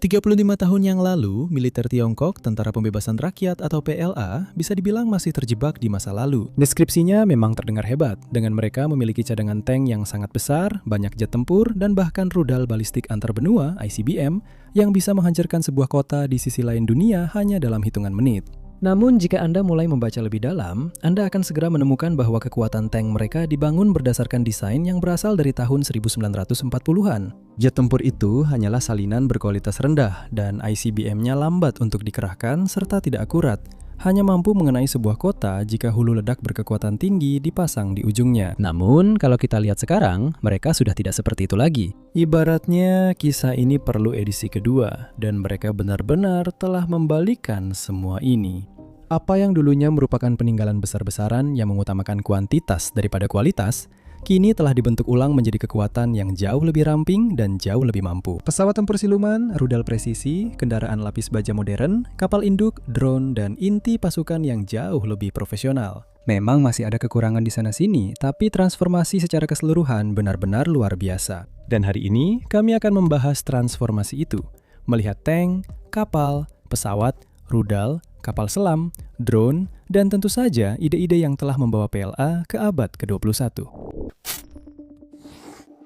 35 tahun yang lalu, militer Tiongkok, Tentara Pembebasan Rakyat atau PLA, bisa dibilang masih terjebak di masa lalu. Deskripsinya memang terdengar hebat, dengan mereka memiliki cadangan tank yang sangat besar, banyak jet tempur, dan bahkan rudal balistik antarbenua (ICBM) yang bisa menghancurkan sebuah kota di sisi lain dunia hanya dalam hitungan menit. Namun jika Anda mulai membaca lebih dalam, Anda akan segera menemukan bahwa kekuatan tank mereka dibangun berdasarkan desain yang berasal dari tahun 1940-an. Jet tempur itu hanyalah salinan berkualitas rendah dan ICBM-nya lambat untuk dikerahkan serta tidak akurat. Hanya mampu mengenai sebuah kota jika hulu ledak berkekuatan tinggi dipasang di ujungnya. Namun, kalau kita lihat sekarang, mereka sudah tidak seperti itu lagi. Ibaratnya, kisah ini perlu edisi kedua, dan mereka benar-benar telah membalikan semua ini. Apa yang dulunya merupakan peninggalan besar-besaran yang mengutamakan kuantitas daripada kualitas, kini telah dibentuk ulang menjadi kekuatan yang jauh lebih ramping dan jauh lebih mampu. Pesawat tempur siluman, rudal presisi, kendaraan lapis baja modern, kapal induk, drone, dan inti pasukan yang jauh lebih profesional. Memang masih ada kekurangan di sana-sini, tapi transformasi secara keseluruhan benar-benar luar biasa. Dan hari ini, kami akan membahas transformasi itu. Melihat tank, kapal, pesawat, rudal, kapal selam, drone, dan tentu saja ide-ide yang telah membawa PLA ke abad ke-21.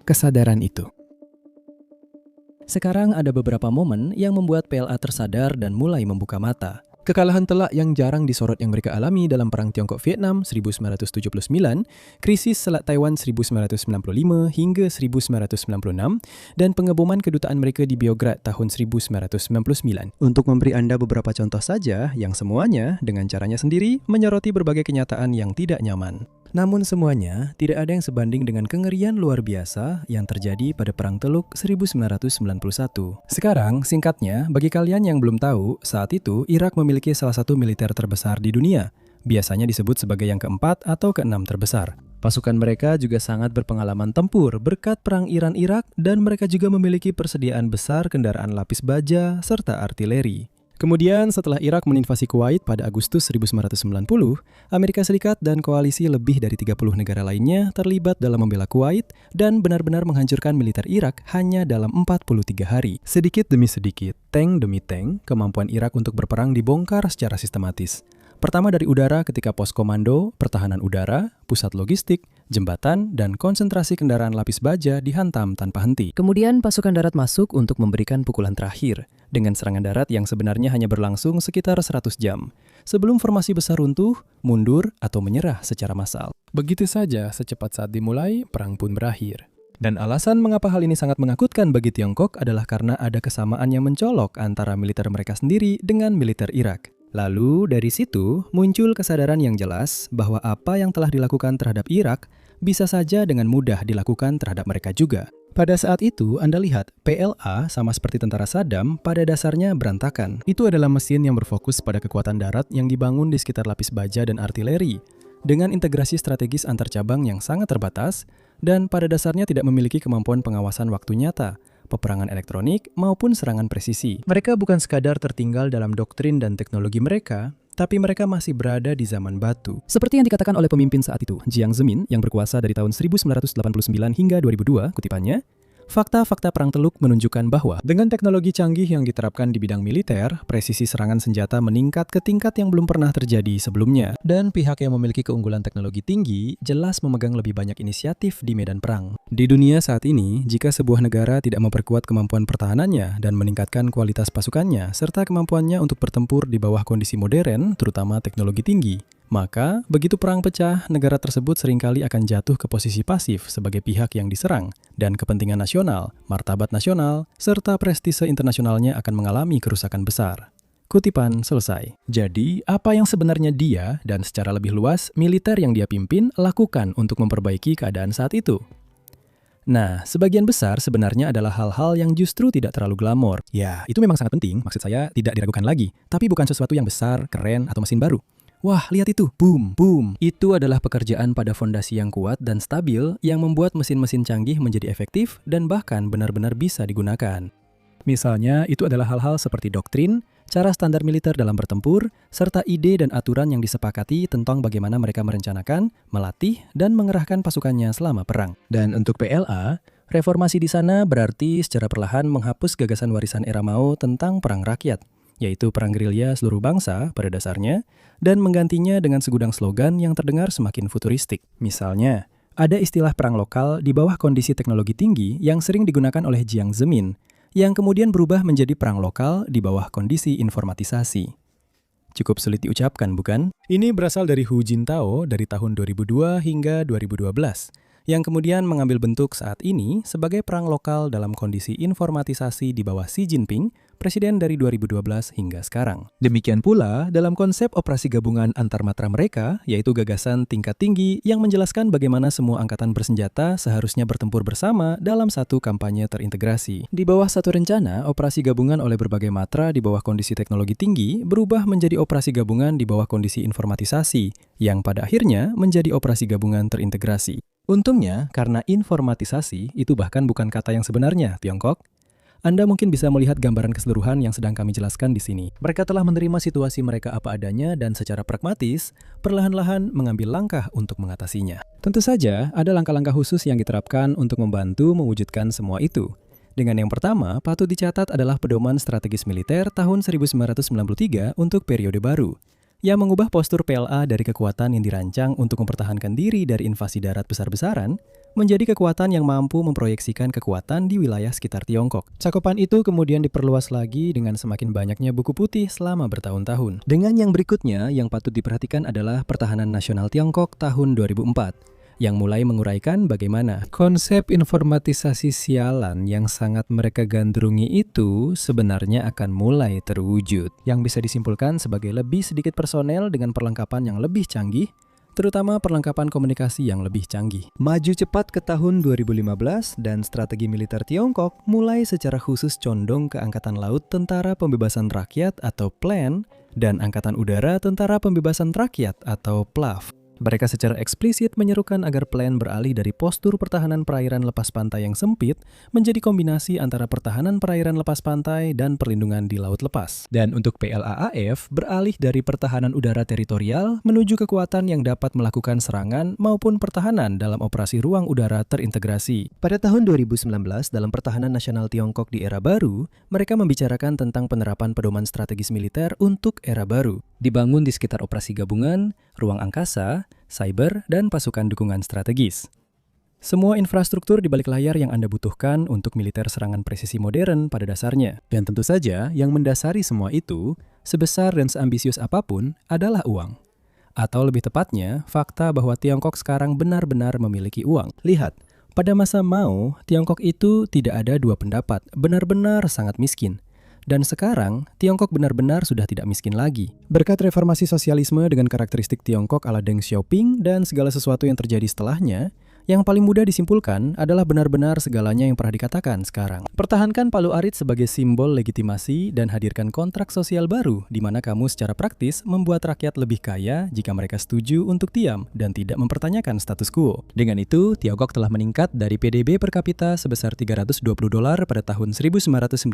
Kesadaran itu. Sekarang ada beberapa momen yang membuat PLA tersadar dan mulai membuka mata. Kekalahan telak yang jarang disorot yang mereka alami dalam Perang Tiongkok-Vietnam 1979, krisis Selat Taiwan 1995 hingga 1996, dan pengeboman kedutaan mereka di Beograd tahun 1999. Untuk memberi Anda beberapa contoh saja, yang semuanya dengan caranya sendiri menyoroti berbagai kenyataan yang tidak nyaman. Namun semuanya tidak ada yang sebanding dengan kengerian luar biasa yang terjadi pada Perang Teluk 1991. Sekarang, singkatnya, bagi kalian yang belum tahu, saat itu Irak memiliki salah satu militer terbesar di dunia. Biasanya disebut sebagai yang keempat atau keenam terbesar. Pasukan mereka juga sangat berpengalaman tempur berkat Perang Iran-Irak dan mereka juga memiliki persediaan besar kendaraan lapis baja serta artileri. Kemudian setelah Irak meninvasi Kuwait pada Agustus 1990, Amerika Serikat dan koalisi lebih dari 30 negara lainnya terlibat dalam membela Kuwait dan benar-benar menghancurkan militer Irak hanya dalam 43 hari. Sedikit demi sedikit, tank demi tank, kemampuan Irak untuk berperang dibongkar secara sistematis. Pertama dari udara ketika pos komando, pertahanan udara, pusat logistik, jembatan, dan konsentrasi kendaraan lapis baja dihantam tanpa henti. Kemudian pasukan darat masuk untuk memberikan pukulan terakhir, dengan serangan darat yang sebenarnya hanya berlangsung sekitar 100 jam. Sebelum formasi besar runtuh, mundur, atau menyerah secara massal. Begitu saja, secepat saat dimulai, perang pun berakhir. Dan alasan mengapa hal ini sangat menakutkan bagi Tiongkok adalah karena ada kesamaan yang mencolok antara militer mereka sendiri dengan militer Irak. Lalu dari situ muncul kesadaran yang jelas bahwa apa yang telah dilakukan terhadap Irak bisa saja dengan mudah dilakukan terhadap mereka juga. Pada saat itu Anda lihat PLA sama seperti tentara Saddam pada dasarnya berantakan. Itu adalah mesin yang berfokus pada kekuatan darat yang dibangun di sekitar lapis baja dan artileri dengan integrasi strategis antar cabang yang sangat terbatas dan pada dasarnya tidak memiliki kemampuan pengawasan waktu nyata, peperangan elektronik, maupun serangan presisi. Mereka bukan sekadar tertinggal dalam doktrin dan teknologi mereka, tapi mereka masih berada di zaman batu. Seperti yang dikatakan oleh pemimpin saat itu, Jiang Zemin, yang berkuasa dari tahun 1989 hingga 2002, kutipannya, fakta-fakta Perang Teluk menunjukkan bahwa dengan teknologi canggih yang diterapkan di bidang militer, presisi serangan senjata meningkat ke tingkat yang belum pernah terjadi sebelumnya. Dan pihak yang memiliki keunggulan teknologi tinggi jelas memegang lebih banyak inisiatif di medan perang. Di dunia saat ini, jika sebuah negara tidak memperkuat kemampuan pertahanannya dan meningkatkan kualitas pasukannya, serta kemampuannya untuk bertempur di bawah kondisi modern, terutama teknologi tinggi, maka, begitu perang pecah, negara tersebut seringkali akan jatuh ke posisi pasif sebagai pihak yang diserang, dan kepentingan nasional, martabat nasional, serta prestise internasionalnya akan mengalami kerusakan besar. Kutipan selesai. Jadi, apa yang sebenarnya dia, dan secara lebih luas, militer yang dia pimpin, lakukan untuk memperbaiki keadaan saat itu? Nah, sebagian besar sebenarnya adalah hal-hal yang justru tidak terlalu glamor. Ya, itu memang sangat penting, maksud saya tidak diragukan lagi, tapi bukan sesuatu yang besar, keren, atau mesin baru. Wah, lihat itu, boom, boom. Itu adalah pekerjaan pada fondasi yang kuat dan stabil yang membuat mesin-mesin canggih menjadi efektif dan bahkan benar-benar bisa digunakan. Misalnya, itu adalah hal-hal seperti doktrin, cara standar militer dalam bertempur, serta ide dan aturan yang disepakati tentang bagaimana mereka merencanakan, melatih, dan mengerahkan pasukannya selama perang. Dan untuk PLA, Reformasi di sana berarti secara perlahan menghapus gagasan warisan era Mao tentang perang rakyat, yaitu perang gerilya seluruh bangsa pada dasarnya, dan menggantinya dengan segudang slogan yang terdengar semakin futuristik. Misalnya, ada istilah perang lokal di bawah kondisi teknologi tinggi yang sering digunakan oleh Jiang Zemin, yang kemudian berubah menjadi perang lokal di bawah kondisi informatisasi. Cukup sulit diucapkan, bukan? Ini berasal dari Hu Jintao dari tahun 2002 hingga 2012, yang kemudian mengambil bentuk saat ini sebagai perang lokal dalam kondisi informatisasi di bawah Xi Jinping, presiden dari 2012 hingga sekarang. Demikian pula dalam konsep operasi gabungan antar matra mereka, yaitu gagasan tingkat tinggi yang menjelaskan bagaimana semua angkatan bersenjata seharusnya bertempur bersama dalam satu kampanye terintegrasi. Di bawah satu rencana, operasi gabungan oleh berbagai matra di bawah kondisi teknologi tinggi berubah menjadi operasi gabungan di bawah kondisi informatisasi, yang pada akhirnya menjadi operasi gabungan terintegrasi. Untungnya, karena informatisasi itu bahkan bukan kata yang sebenarnya, Tiongkok. Anda mungkin bisa melihat gambaran keseluruhan yang sedang kami jelaskan di sini. Mereka telah menerima situasi mereka apa adanya dan secara pragmatis, perlahan-lahan mengambil langkah untuk mengatasinya. Tentu saja, ada langkah-langkah khusus yang diterapkan untuk membantu mewujudkan semua itu. Dengan yang pertama, patut dicatat adalah pedoman strategis militer tahun 1993 untuk periode baru, yang mengubah postur PLA dari kekuatan yang dirancang untuk mempertahankan diri dari invasi darat besar-besaran menjadi kekuatan yang mampu memproyeksikan kekuatan di wilayah sekitar Tiongkok. Cakupan itu kemudian diperluas lagi dengan semakin banyaknya buku putih selama bertahun-tahun. Dengan yang berikutnya yang patut diperhatikan adalah Pertahanan Nasional Tiongkok tahun 2004. Yang mulai menguraikan bagaimana konsep informatisasi sialan yang sangat mereka gandrungi itu sebenarnya akan mulai terwujud, yang bisa disimpulkan sebagai lebih sedikit personel dengan perlengkapan yang lebih canggih, terutama perlengkapan komunikasi yang lebih canggih. Maju cepat ke tahun 2015 dan strategi militer Tiongkok mulai secara khusus condong ke Angkatan Laut Tentara Pembebasan Rakyat atau PLAN dan Angkatan Udara Tentara Pembebasan Rakyat atau PLAF. Mereka secara eksplisit menyerukan agar PLAN beralih dari postur pertahanan perairan lepas pantai yang sempit menjadi kombinasi antara pertahanan perairan lepas pantai dan perlindungan di laut lepas. Dan untuk PLAAF beralih dari pertahanan udara teritorial menuju kekuatan yang dapat melakukan serangan maupun pertahanan dalam operasi ruang udara terintegrasi. Pada tahun 2019, dalam Pertahanan Nasional Tiongkok di era baru, mereka membicarakan tentang penerapan pedoman strategis militer untuk era baru. Dibangun di sekitar operasi gabungan, ruang angkasa, cyber, dan pasukan dukungan strategis. Semua infrastruktur di balik layar yang Anda butuhkan untuk militer serangan presisi modern pada dasarnya. Dan tentu saja, yang mendasari semua itu, sebesar dan seambisius apapun, adalah uang. Atau lebih tepatnya, fakta bahwa Tiongkok sekarang benar-benar memiliki uang. Lihat, pada masa Mao, Tiongkok itu tidak ada dua pendapat, benar-benar sangat miskin. Dan sekarang, Tiongkok benar-benar sudah tidak miskin lagi. Berkat reformasi sosialisme dengan karakteristik Tiongkok ala Deng Xiaoping dan segala sesuatu yang terjadi setelahnya, yang paling mudah disimpulkan adalah benar-benar segalanya yang pernah dikatakan sekarang. Pertahankan Palu Arit sebagai simbol legitimasi dan hadirkan kontrak sosial baru di mana kamu secara praktis membuat rakyat lebih kaya jika mereka setuju untuk diam dan tidak mempertanyakan status quo. Dengan itu, Tiongkok telah meningkat dari PDB per kapita sebesar $320 pada tahun 1990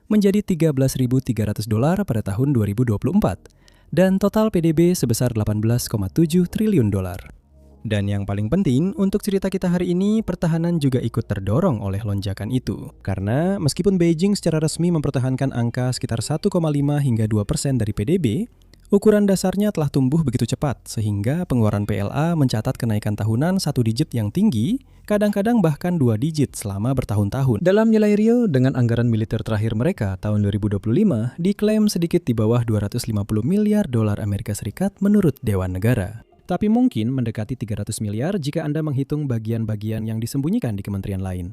menjadi $13.300 pada tahun 2024 dan total PDB sebesar $18,7 triliun. Dan yang paling penting, untuk cerita kita hari ini, pertahanan juga ikut terdorong oleh lonjakan itu. Karena meskipun Beijing secara resmi mempertahankan angka sekitar 1,5 hingga 2% dari PDB, ukuran dasarnya telah tumbuh begitu cepat, sehingga pengeluaran PLA mencatat kenaikan tahunan 1 digit yang tinggi, kadang-kadang bahkan 2 digit selama bertahun-tahun. Dalam nilai real, dengan anggaran militer terakhir mereka tahun 2025, diklaim sedikit di bawah $250 miliar Amerika Serikat menurut Dewan Negara. Tapi mungkin mendekati 300 miliar jika Anda menghitung bagian-bagian yang disembunyikan di kementerian lain.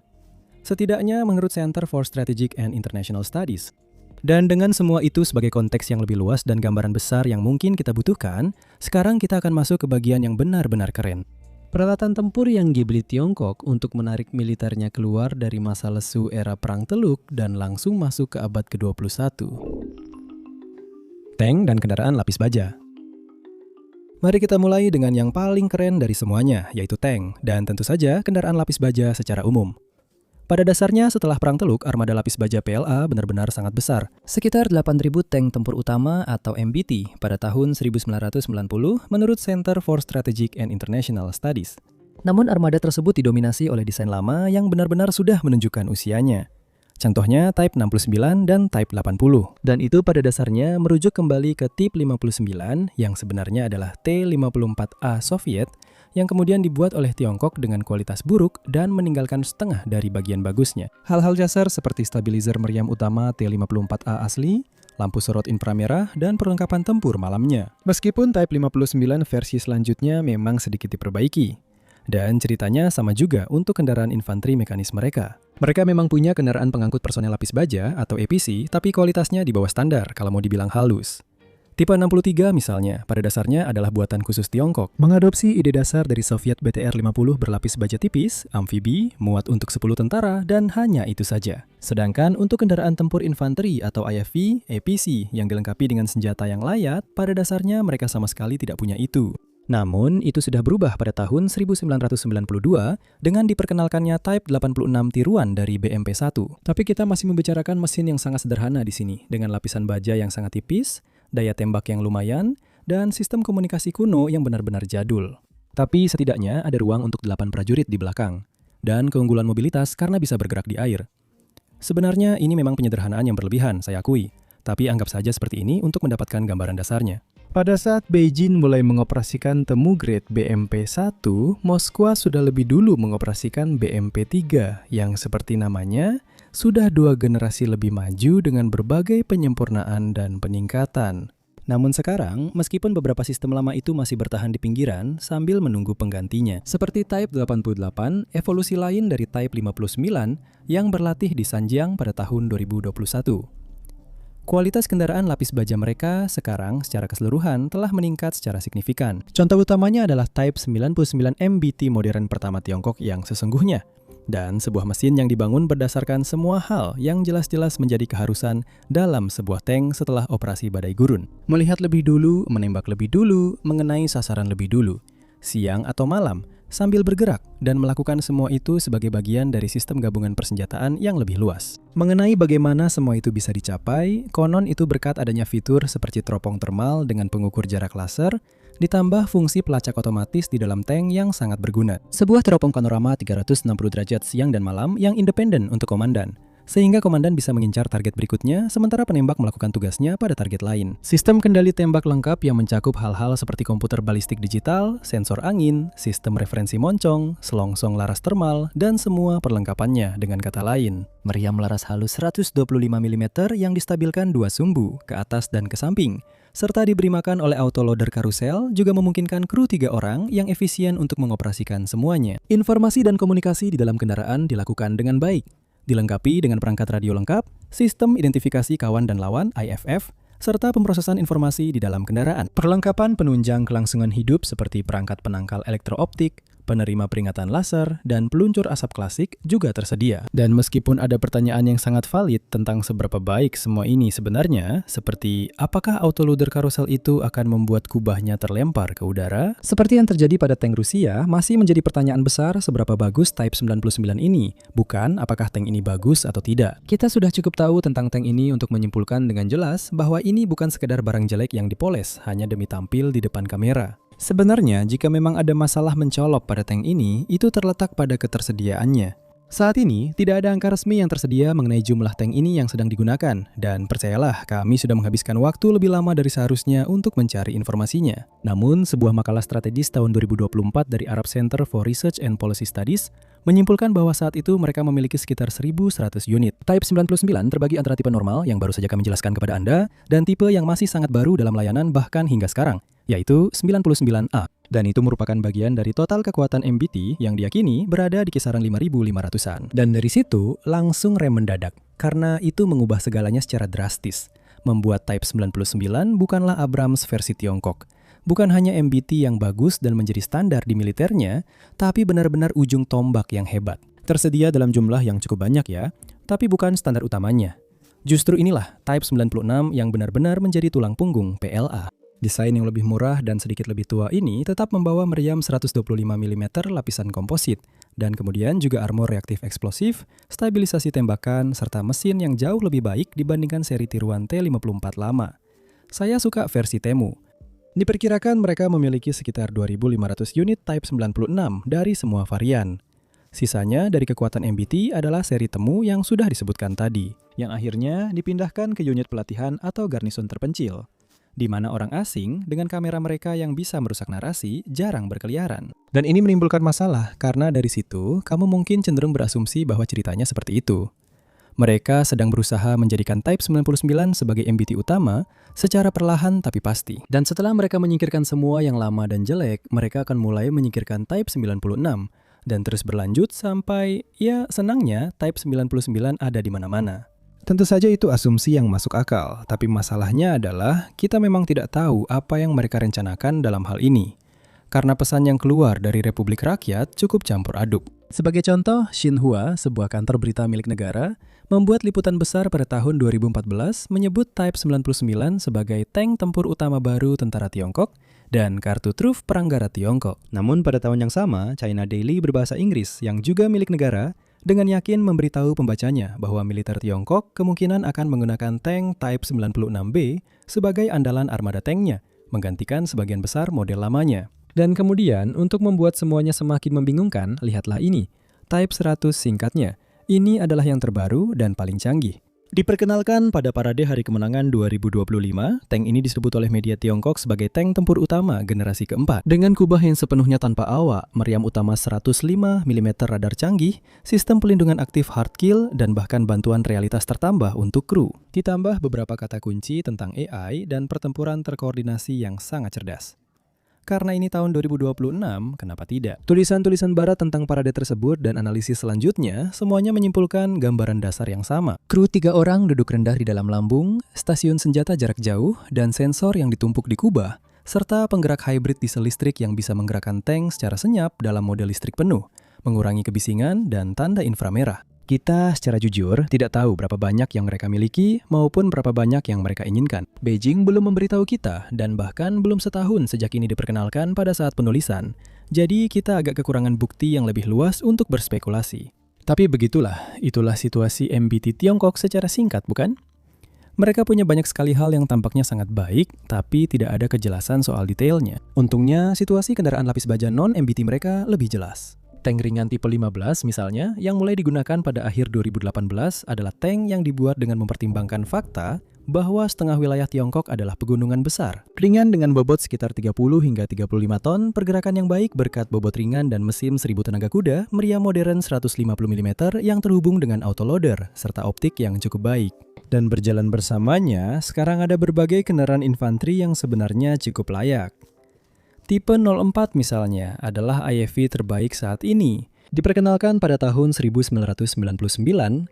Setidaknya menurut Center for Strategic and International Studies. Dan dengan semua itu sebagai konteks yang lebih luas dan gambaran besar yang mungkin kita butuhkan, sekarang kita akan masuk ke bagian yang benar-benar keren. Peralatan tempur yang dibeli Tiongkok untuk menarik militernya keluar dari masa lesu era Perang Teluk dan langsung masuk ke abad ke-21. Tank dan kendaraan lapis baja. Mari kita mulai dengan yang paling keren dari semuanya, yaitu tank, dan tentu saja kendaraan lapis baja secara umum. Pada dasarnya, setelah Perang Teluk, armada lapis baja PLA benar-benar sangat besar. Sekitar 8.000 tank tempur utama atau MBT pada tahun 1990 menurut Center for Strategic and International Studies. Namun armada tersebut didominasi oleh desain lama yang benar-benar sudah menunjukkan usianya. Contohnya Type 69 dan Type 80. Dan itu pada dasarnya merujuk kembali ke Type 59 yang sebenarnya adalah T-54A Soviet yang kemudian dibuat oleh Tiongkok dengan kualitas buruk dan meninggalkan setengah dari bagian bagusnya. Hal-hal dasar seperti stabilizer meriam utama T-54A asli, lampu sorot inframerah, dan perlengkapan tempur malamnya. Meskipun Type 59 versi selanjutnya memang sedikit diperbaiki. Dan ceritanya sama juga untuk kendaraan infanteri mekanis mereka. Mereka memang punya kendaraan pengangkut personel lapis baja atau APC, tapi kualitasnya di bawah standar kalau mau dibilang halus. Tipe 63 misalnya, pada dasarnya adalah buatan khusus Tiongkok. Mengadopsi ide dasar dari Soviet BTR-50 berlapis baja tipis, amfibi, muat untuk 10 tentara, dan hanya itu saja. Sedangkan untuk kendaraan tempur infanteri atau IFV, APC yang dilengkapi dengan senjata yang layak, pada dasarnya mereka sama sekali tidak punya itu. Namun, itu sudah berubah pada tahun 1992 dengan diperkenalkannya Type 86 tiruan dari BMP-1. Tapi kita masih membicarakan mesin yang sangat sederhana di sini, dengan lapisan baja yang sangat tipis, daya tembak yang lumayan, dan sistem komunikasi kuno yang benar-benar jadul. Tapi setidaknya ada ruang untuk 8 prajurit di belakang, dan keunggulan mobilitas karena bisa bergerak di air. Sebenarnya ini memang penyederhanaan yang berlebihan, saya akui, tapi anggap saja seperti ini untuk mendapatkan gambaran dasarnya. Pada saat Beijing mulai mengoperasikan Temugrid BMP-1, Moskwa sudah lebih dulu mengoperasikan BMP-3 yang seperti namanya, sudah 2 generasi lebih maju dengan berbagai penyempurnaan dan peningkatan. Namun sekarang, meskipun beberapa sistem lama itu masih bertahan di pinggiran sambil menunggu penggantinya. Seperti Type 88, evolusi lain dari Type 59 yang berlatih di Sanjiang pada tahun 2021. Kualitas kendaraan lapis baja mereka sekarang secara keseluruhan telah meningkat secara signifikan. Contoh utamanya adalah Type 99 MBT modern pertama Tiongkok yang sesungguhnya. Dan sebuah mesin yang dibangun berdasarkan semua hal yang jelas-jelas menjadi keharusan dalam sebuah tank setelah operasi badai gurun. Melihat lebih dulu, menembak lebih dulu, mengenai sasaran lebih dulu, siang atau malam, sambil bergerak dan melakukan semua itu sebagai bagian dari sistem gabungan persenjataan yang lebih luas. Mengenai bagaimana semua itu bisa dicapai, konon itu berkat adanya fitur seperti teropong termal dengan pengukur jarak laser, ditambah fungsi pelacak otomatis di dalam tank yang sangat berguna. Sebuah teropong panorama 360 derajat siang dan malam yang independen untuk komandan, sehingga komandan bisa mengincar target berikutnya sementara penembak melakukan tugasnya pada target lain. Sistem kendali tembak lengkap yang mencakup hal-hal seperti komputer balistik digital, sensor angin, sistem referensi moncong, selongsong laras termal, dan semua perlengkapannya. Dengan kata lain, meriam laras halus 125 mm yang distabilkan 2 sumbu, ke atas dan ke samping, serta diberi makan oleh autoloader karusel juga memungkinkan kru 3 orang yang efisien untuk mengoperasikan semuanya. Informasi dan komunikasi di dalam kendaraan dilakukan dengan baik. Dilengkapi dengan perangkat radio lengkap, sistem identifikasi kawan dan lawan IFF, serta pemrosesan informasi di dalam kendaraan. Perlengkapan penunjang kelangsungan hidup seperti perangkat penangkal elektrooptik, penerima peringatan laser, dan peluncur asap klasik juga tersedia. Dan meskipun ada pertanyaan yang sangat valid tentang seberapa baik semua ini sebenarnya, seperti apakah autoloader karusel itu akan membuat kubahnya terlempar ke udara? Seperti yang terjadi pada tank Rusia, masih menjadi pertanyaan besar seberapa bagus Type 99 ini, bukan apakah tank ini bagus atau tidak. Kita sudah cukup tahu tentang tank ini untuk menyimpulkan dengan jelas bahwa ini bukan sekedar barang jelek yang dipoles hanya demi tampil di depan kamera. Sebenarnya, jika memang ada masalah mencolok pada tank ini, itu terletak pada ketersediaannya. Saat ini, tidak ada angka resmi yang tersedia mengenai jumlah tank ini yang sedang digunakan, dan percayalah, kami sudah menghabiskan waktu lebih lama dari seharusnya untuk mencari informasinya. Namun, sebuah makalah strategis tahun 2024 dari Arab Center for Research and Policy Studies menyimpulkan bahwa saat itu mereka memiliki sekitar 1.100 unit. Type 99 terbagi antara tipe normal yang baru saja kami jelaskan kepada Anda, dan tipe yang masih sangat baru dalam layanan bahkan hingga sekarang, yaitu 99A. Dan itu merupakan bagian dari total kekuatan MBT yang diyakini berada di kisaran 5.500-an. Dan dari situ langsung rem mendadak, karena itu mengubah segalanya secara drastis. Membuat Type 99 bukanlah Abrams versi Tiongkok. Bukan hanya MBT yang bagus dan menjadi standar di militernya, tapi benar-benar ujung tombak yang hebat. Tersedia dalam jumlah yang cukup banyak ya, tapi bukan standar utamanya. Justru inilah Type 96 yang benar-benar menjadi tulang punggung PLA. Desain yang lebih murah dan sedikit lebih tua ini tetap membawa meriam 125 mm lapisan komposit, dan kemudian juga armor reaktif eksplosif, stabilisasi tembakan, serta mesin yang jauh lebih baik dibandingkan seri tiruan T-54 lama. Saya suka versi Temu. Diperkirakan mereka memiliki sekitar 2.500 unit Type 96 dari semua varian. Sisanya dari kekuatan MBT adalah seri temu yang sudah disebutkan tadi, yang akhirnya dipindahkan ke unit pelatihan atau garnison terpencil, di mana orang asing dengan kamera mereka yang bisa merusak narasi jarang berkeliaran. Dan ini menimbulkan masalah karena dari situ kamu mungkin cenderung berasumsi bahwa ceritanya seperti itu. Mereka sedang berusaha menjadikan Type 99 sebagai MBT utama secara perlahan tapi pasti. Dan setelah mereka menyingkirkan semua yang lama dan jelek, mereka akan mulai menyingkirkan Type 96 dan terus berlanjut sampai, ya senangnya, Type 99 ada di mana-mana. Tentu saja itu asumsi yang masuk akal, tapi masalahnya adalah kita memang tidak tahu apa yang mereka rencanakan dalam hal ini. Karena pesan yang keluar dari Republik Rakyat cukup campur aduk. Sebagai contoh, Xinhua, sebuah kantor berita milik negara, membuat liputan besar pada tahun 2014 menyebut Type 99 sebagai tank tempur utama baru tentara Tiongkok dan kartu truf Pranggara Tiongkok. Namun pada tahun yang sama, China Daily berbahasa Inggris yang juga milik negara dengan yakin memberitahu pembacanya bahwa militer Tiongkok kemungkinan akan menggunakan tank Type 96B sebagai andalan armada tanknya, menggantikan sebagian besar model lamanya. Dan kemudian, untuk membuat semuanya semakin membingungkan, lihatlah ini, Type 100 singkatnya. Ini adalah yang terbaru dan paling canggih. Diperkenalkan pada Parade Hari Kemenangan 2025, tank ini disebut oleh media Tiongkok sebagai tank tempur utama generasi keempat. Dengan kubah yang sepenuhnya tanpa awak, meriam utama 105 mm radar canggih, sistem pelindungan aktif hard kill, dan bahkan bantuan realitas tertambah untuk kru. Ditambah beberapa kata kunci tentang AI dan pertempuran terkoordinasi yang sangat cerdas. Karena ini tahun 2026, kenapa tidak? Tulisan-tulisan barat tentang parade tersebut dan analisis selanjutnya semuanya menyimpulkan gambaran dasar yang sama. Kru 3 orang duduk rendah di dalam lambung, stasiun senjata jarak jauh, dan sensor yang ditumpuk di kubah, serta penggerak hybrid diesel listrik yang bisa menggerakkan tank secara senyap dalam mode listrik penuh, mengurangi kebisingan dan tanda inframerah. Kita secara jujur tidak tahu berapa banyak yang mereka miliki maupun berapa banyak yang mereka inginkan. Beijing belum memberitahu kita dan bahkan belum setahun sejak ini diperkenalkan pada saat penulisan. Jadi kita agak kekurangan bukti yang lebih luas untuk berspekulasi. Tapi begitulah, itulah situasi MBT Tiongkok secara singkat, bukan? Mereka punya banyak sekali hal yang tampaknya sangat baik, tapi tidak ada kejelasan soal detailnya. Untungnya, situasi kendaraan lapis baja non-MBT mereka lebih jelas. Tank ringan tipe 15 misalnya, yang mulai digunakan pada akhir 2018 adalah tank yang dibuat dengan mempertimbangkan fakta bahwa setengah wilayah Tiongkok adalah pegunungan besar. Ringan dengan bobot sekitar 30 hingga 35 ton, pergerakan yang baik berkat bobot ringan dan mesin 1000 tenaga kuda, meriam modern 150 mm yang terhubung dengan autoloader, serta optik yang cukup baik. Dan berjalan bersamanya, sekarang ada berbagai kendaraan infanteri yang sebenarnya cukup layak. Tipe 04 misalnya adalah IFV terbaik saat ini. Diperkenalkan pada tahun 1999,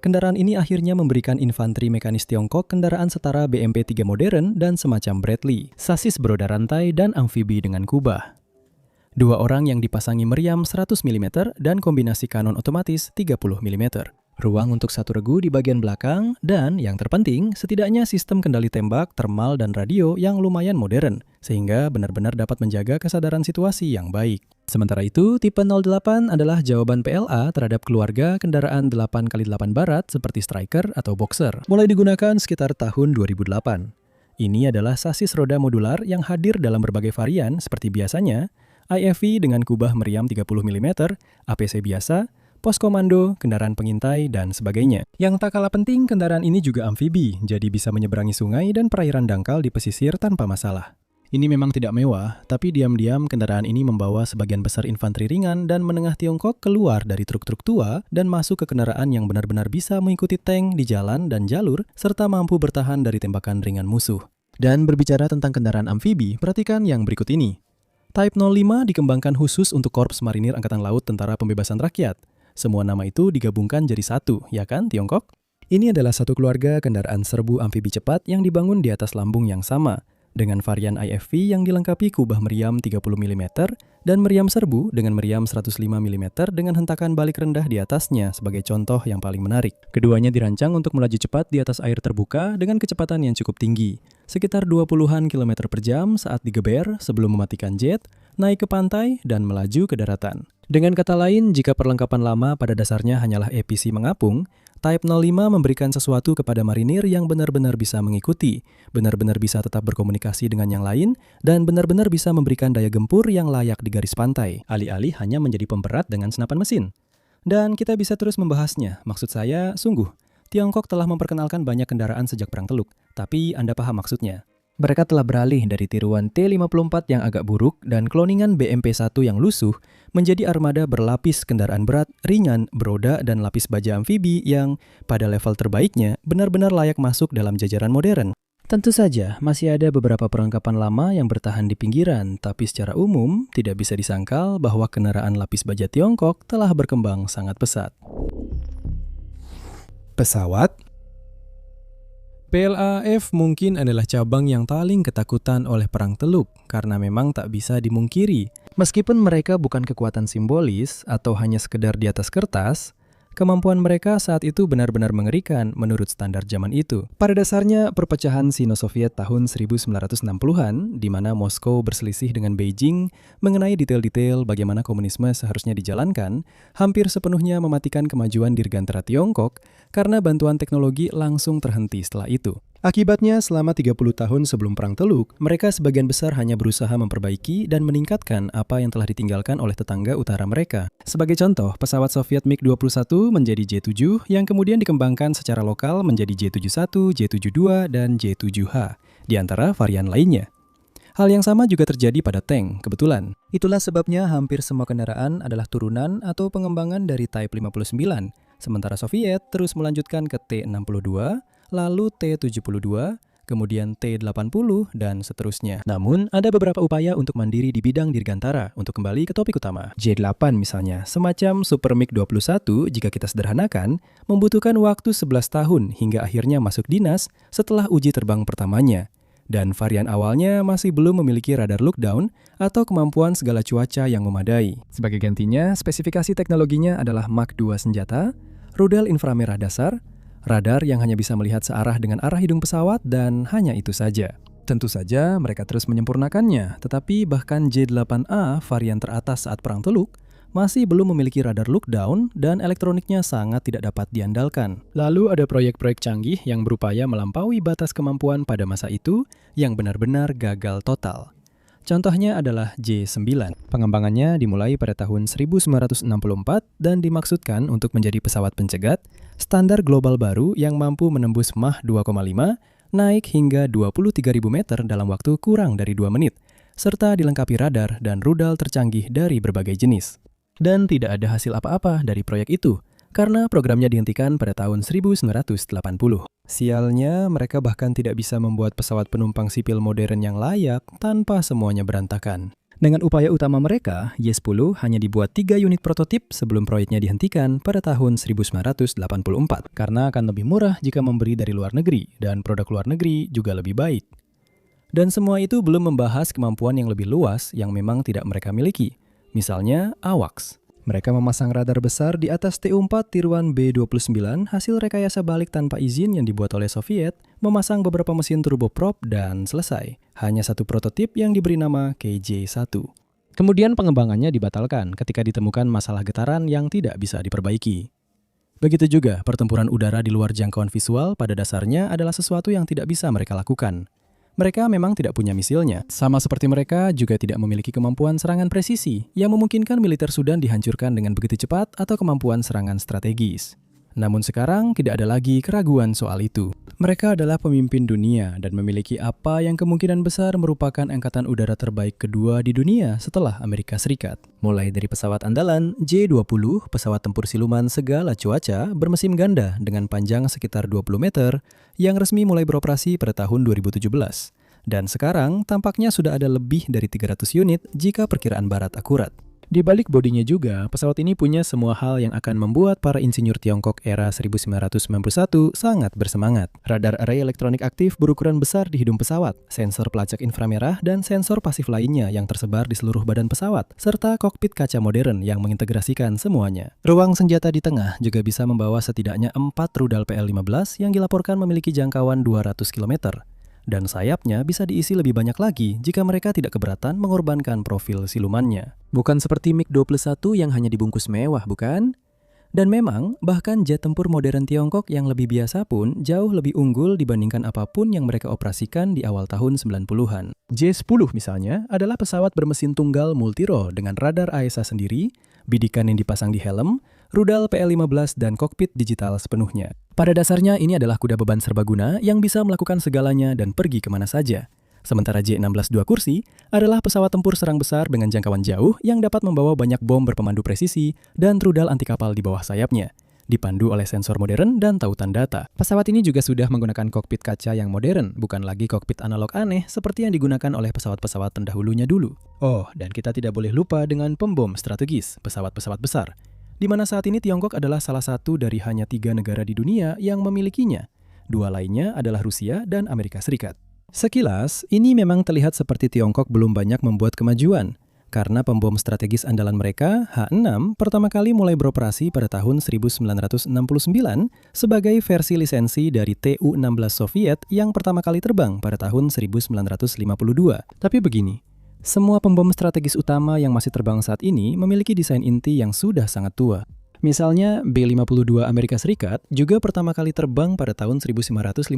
kendaraan ini akhirnya memberikan infanteri mekanis Tiongkok kendaraan setara BMP-3 modern dan semacam Bradley, sasis beroda rantai dan amfibi dengan kubah. 2 orang yang dipasangi meriam 100 mm dan kombinasi kanon otomatis 30 mm. Ruang untuk satu regu di bagian belakang, dan yang terpenting, setidaknya sistem kendali tembak, termal, dan radio yang lumayan modern, sehingga benar-benar dapat menjaga kesadaran situasi yang baik. Sementara itu, tipe 08 adalah jawaban PLA terhadap keluarga kendaraan 8x8 barat seperti Striker atau Boxer, mulai digunakan sekitar tahun 2008. Ini adalah sasis roda modular yang hadir dalam berbagai varian seperti biasanya, IFV dengan kubah meriam 30 mm, APC biasa, pos komando, kendaraan pengintai, dan sebagainya. Yang tak kalah penting, kendaraan ini juga amfibi, jadi bisa menyeberangi sungai dan perairan dangkal di pesisir tanpa masalah. Ini memang tidak mewah, tapi diam-diam kendaraan ini membawa sebagian besar infanteri ringan dan menengah Tiongkok keluar dari truk-truk tua dan masuk ke kendaraan yang benar-benar bisa mengikuti tank di jalan dan jalur, serta mampu bertahan dari tembakan ringan musuh. Dan berbicara tentang kendaraan amfibi, perhatikan yang berikut ini. Type 05 dikembangkan khusus untuk Korps Marinir Angkatan Laut Tentara Pembebasan Rakyat. Semua nama itu digabungkan jadi satu, ya kan, Tiongkok? Ini adalah satu keluarga kendaraan serbu amfibi cepat yang dibangun di atas lambung yang sama, dengan varian IFV yang dilengkapi kubah meriam 30 mm dan meriam serbu dengan meriam 105 mm dengan hentakan balik rendah di atasnya sebagai contoh yang paling menarik. Keduanya dirancang untuk melaju cepat di atas air terbuka dengan kecepatan yang cukup tinggi, sekitar 20-an kilometer per jam saat digeber sebelum mematikan jet, naik ke pantai, dan melaju ke daratan. Dengan kata lain, jika perlengkapan lama pada dasarnya hanyalah EPC mengapung, Type 05 memberikan sesuatu kepada marinir yang benar-benar bisa mengikuti, benar-benar bisa tetap berkomunikasi dengan yang lain, dan benar-benar bisa memberikan daya gempur yang layak di garis pantai, alih-alih hanya menjadi pemberat dengan senapan mesin. Dan kita bisa terus membahasnya, maksud saya, sungguh, Tiongkok telah memperkenalkan banyak kendaraan sejak Perang Teluk, tapi Anda paham maksudnya. Mereka telah beralih dari tiruan T-54 yang agak buruk dan kloningan BMP-1 yang lusuh menjadi armada berlapis kendaraan berat, ringan, beroda, dan lapis baja amfibi yang, pada level terbaiknya, benar-benar layak masuk dalam jajaran modern. Tentu saja, masih ada beberapa perlengkapan lama yang bertahan di pinggiran, tapi secara umum tidak bisa disangkal bahwa kendaraan lapis baja Tiongkok telah berkembang sangat pesat. Pesawat PLA-F mungkin adalah cabang yang paling ketakutan oleh Perang Teluk karena memang tak bisa dimungkiri. Meskipun mereka bukan kekuatan simbolis atau hanya sekedar di atas kertas, kemampuan mereka saat itu benar-benar mengerikan menurut standar zaman itu. Pada dasarnya, perpecahan Sino-Soviet tahun 1960-an, di mana Moskow berselisih dengan Beijing mengenai detail-detail bagaimana komunisme seharusnya dijalankan, hampir sepenuhnya mematikan kemajuan dirgantara Tiongkok karena bantuan teknologi langsung terhenti setelah itu. Akibatnya, selama 30 tahun sebelum Perang Teluk, mereka sebagian besar hanya berusaha memperbaiki dan meningkatkan apa yang telah ditinggalkan oleh tetangga utara mereka. Sebagai contoh, pesawat Soviet MiG-21 menjadi J-7 yang kemudian dikembangkan secara lokal menjadi J-71, J-72, dan J-7H, di antara varian lainnya. Hal yang sama juga terjadi pada tank, kebetulan. Itulah sebabnya hampir semua kendaraan adalah turunan atau pengembangan dari Type 59, sementara Soviet terus melanjutkan ke T-62, lalu T-72, kemudian T-80, dan seterusnya. Namun, ada beberapa upaya untuk mandiri di bidang dirgantara. Untuk kembali ke topik utama, J-8 misalnya, semacam Super MiG-21 jika kita sederhanakan, membutuhkan waktu 11 tahun hingga akhirnya masuk dinas setelah uji terbang pertamanya. Dan varian awalnya masih belum memiliki radar lookdown atau kemampuan segala cuaca yang memadai. Sebagai gantinya, spesifikasi teknologinya adalah Mach 2 senjata, rudal inframerah dasar, radar yang hanya bisa melihat searah dengan arah hidung pesawat, dan hanya itu saja. Tentu saja mereka terus menyempurnakannya, tetapi bahkan J-8A varian teratas saat Perang Teluk masih belum memiliki radar lookdown dan elektroniknya sangat tidak dapat diandalkan. Lalu ada proyek-proyek canggih yang berupaya melampaui batas kemampuan pada masa itu yang benar-benar gagal total. Contohnya adalah J-9. Pengembangannya dimulai pada tahun 1964 dan dimaksudkan untuk menjadi pesawat pencegat, standar global baru yang mampu menembus Mach 2,5, naik hingga 23.000 meter dalam waktu kurang dari 2 menit, serta dilengkapi radar dan rudal tercanggih dari berbagai jenis. Dan tidak ada hasil apa-apa dari proyek itu, karena programnya dihentikan pada tahun 1980. Sialnya, mereka bahkan tidak bisa membuat pesawat penumpang sipil modern yang layak tanpa semuanya berantakan. Dengan upaya utama mereka, Y-10 hanya dibuat 3 unit prototip sebelum proyeknya dihentikan pada tahun 1984, karena akan lebih murah jika membeli dari luar negeri, dan produk luar negeri juga lebih baik. Dan semua itu belum membahas kemampuan yang lebih luas yang memang tidak mereka miliki, misalnya AWACS. Mereka memasang radar besar di atas Tu-4 tiruan B-29 hasil rekayasa balik tanpa izin yang dibuat oleh Soviet, memasang beberapa mesin turboprop, dan selesai. Hanya satu prototip yang diberi nama KJ-1. Kemudian pengembangannya dibatalkan ketika ditemukan masalah getaran yang tidak bisa diperbaiki. Begitu juga pertempuran udara di luar jangkauan visual pada dasarnya adalah sesuatu yang tidak bisa mereka lakukan. Mereka memang tidak punya misilnya. Sama seperti mereka juga tidak memiliki kemampuan serangan presisi yang memungkinkan militer Sudan dihancurkan dengan begitu cepat atau kemampuan serangan strategis. Namun sekarang tidak ada lagi keraguan soal itu. Mereka adalah pemimpin dunia dan memiliki apa yang kemungkinan besar merupakan angkatan udara terbaik kedua di dunia setelah Amerika Serikat. Mulai dari pesawat andalan J-20, pesawat tempur siluman segala cuaca bermesin ganda dengan panjang sekitar 20 meter yang resmi mulai beroperasi pada tahun 2017. Dan sekarang tampaknya sudah ada lebih dari 300 unit jika perkiraan barat akurat. Di balik bodinya juga, pesawat ini punya semua hal yang akan membuat para insinyur Tiongkok era 1991 sangat bersemangat. Radar array elektronik aktif berukuran besar di hidung pesawat, sensor pelacak inframerah, dan sensor pasif lainnya yang tersebar di seluruh badan pesawat, serta kokpit kaca modern yang mengintegrasikan semuanya. Ruang senjata di tengah juga bisa membawa setidaknya 4 rudal PL-15 yang dilaporkan memiliki jangkauan 200 km. Dan sayapnya bisa diisi lebih banyak lagi jika mereka tidak keberatan mengorbankan profil silumannya. Bukan seperti MiG-21 yang hanya dibungkus mewah, bukan? Dan memang, bahkan jet tempur modern Tiongkok yang lebih biasa pun jauh lebih unggul dibandingkan apapun yang mereka operasikan di awal tahun 90-an. J-10 misalnya adalah pesawat bermesin tunggal multirole dengan radar AESA sendiri, bidikan yang dipasang di helm, rudal PL-15 dan kokpit digital sepenuhnya. Pada dasarnya ini adalah kuda beban serbaguna yang bisa melakukan segalanya dan pergi kemana saja. Sementara J-16 2 kursi adalah pesawat tempur serang besar dengan jangkauan jauh yang dapat membawa banyak bom berpemandu presisi dan rudal anti kapal di bawah sayapnya, dipandu oleh sensor modern dan tautan data. Pesawat ini juga sudah menggunakan kokpit kaca yang modern, bukan lagi kokpit analog aneh seperti yang digunakan oleh pesawat-pesawat terdahulunya dulu. Oh, dan kita tidak boleh lupa dengan pembom strategis, pesawat-pesawat besar, di mana saat ini Tiongkok adalah salah satu dari hanya 3 negara di dunia yang memilikinya. 2 lainnya adalah Rusia dan Amerika Serikat. Sekilas, ini memang terlihat seperti Tiongkok belum banyak membuat kemajuan, karena pembom strategis andalan mereka, H-6, pertama kali mulai beroperasi pada tahun 1969 sebagai versi lisensi dari Tu-16 Soviet yang pertama kali terbang pada tahun 1952. Tapi begini, semua pembom strategis utama yang masih terbang saat ini memiliki desain inti yang sudah sangat tua. Misalnya, B-52 Amerika Serikat juga pertama kali terbang pada tahun 1952.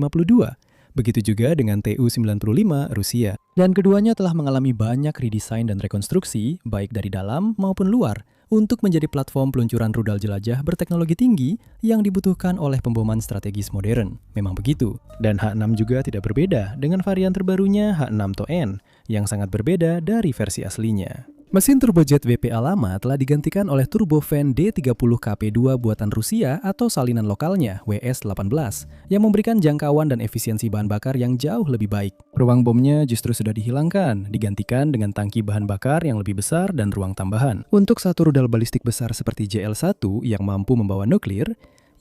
Begitu juga dengan Tu-95 Rusia. Dan keduanya telah mengalami banyak redesign dan rekonstruksi, baik dari dalam maupun luar, untuk menjadi platform peluncuran rudal jelajah berteknologi tinggi yang dibutuhkan oleh pemboman strategis modern. Memang begitu. Dan H-6 juga tidak berbeda dengan varian terbarunya H-6TON, yang sangat berbeda dari versi aslinya. Mesin turbojet WPA lama telah digantikan oleh turbofan D30KP2 buatan Rusia atau salinan lokalnya WS-18 yang memberikan jangkauan dan efisiensi bahan bakar yang jauh lebih baik. Ruang bomnya justru sudah dihilangkan, digantikan dengan tangki bahan bakar yang lebih besar dan ruang tambahan. Untuk satu rudal balistik besar seperti JL-1 yang mampu membawa nuklir,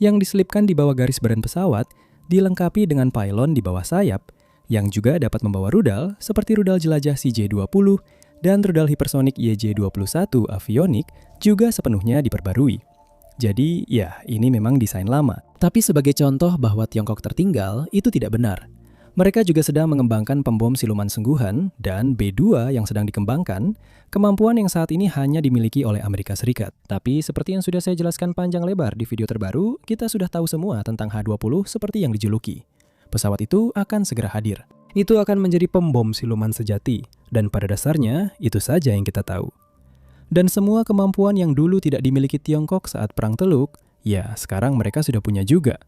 yang diselipkan di bawah garis badan pesawat, dilengkapi dengan pylon di bawah sayap, yang juga dapat membawa rudal seperti rudal jelajah CJ-20, dan rudal hipersonik YJ-21 Avionics juga sepenuhnya diperbarui. Jadi, ya, ini memang desain lama. Tapi sebagai contoh bahwa Tiongkok tertinggal, itu tidak benar. Mereka juga sedang mengembangkan pembom siluman sungguhan dan B-2 yang sedang dikembangkan, kemampuan yang saat ini hanya dimiliki oleh Amerika Serikat. Tapi seperti yang sudah saya jelaskan panjang lebar di video terbaru, kita sudah tahu semua tentang H-20 seperti yang dijuluki. Pesawat itu akan segera hadir. Itu akan menjadi pembom siluman sejati, dan pada dasarnya itu saja yang kita tahu. Dan semua kemampuan yang dulu tidak dimiliki Tiongkok saat Perang Teluk, ya sekarang mereka sudah punya juga.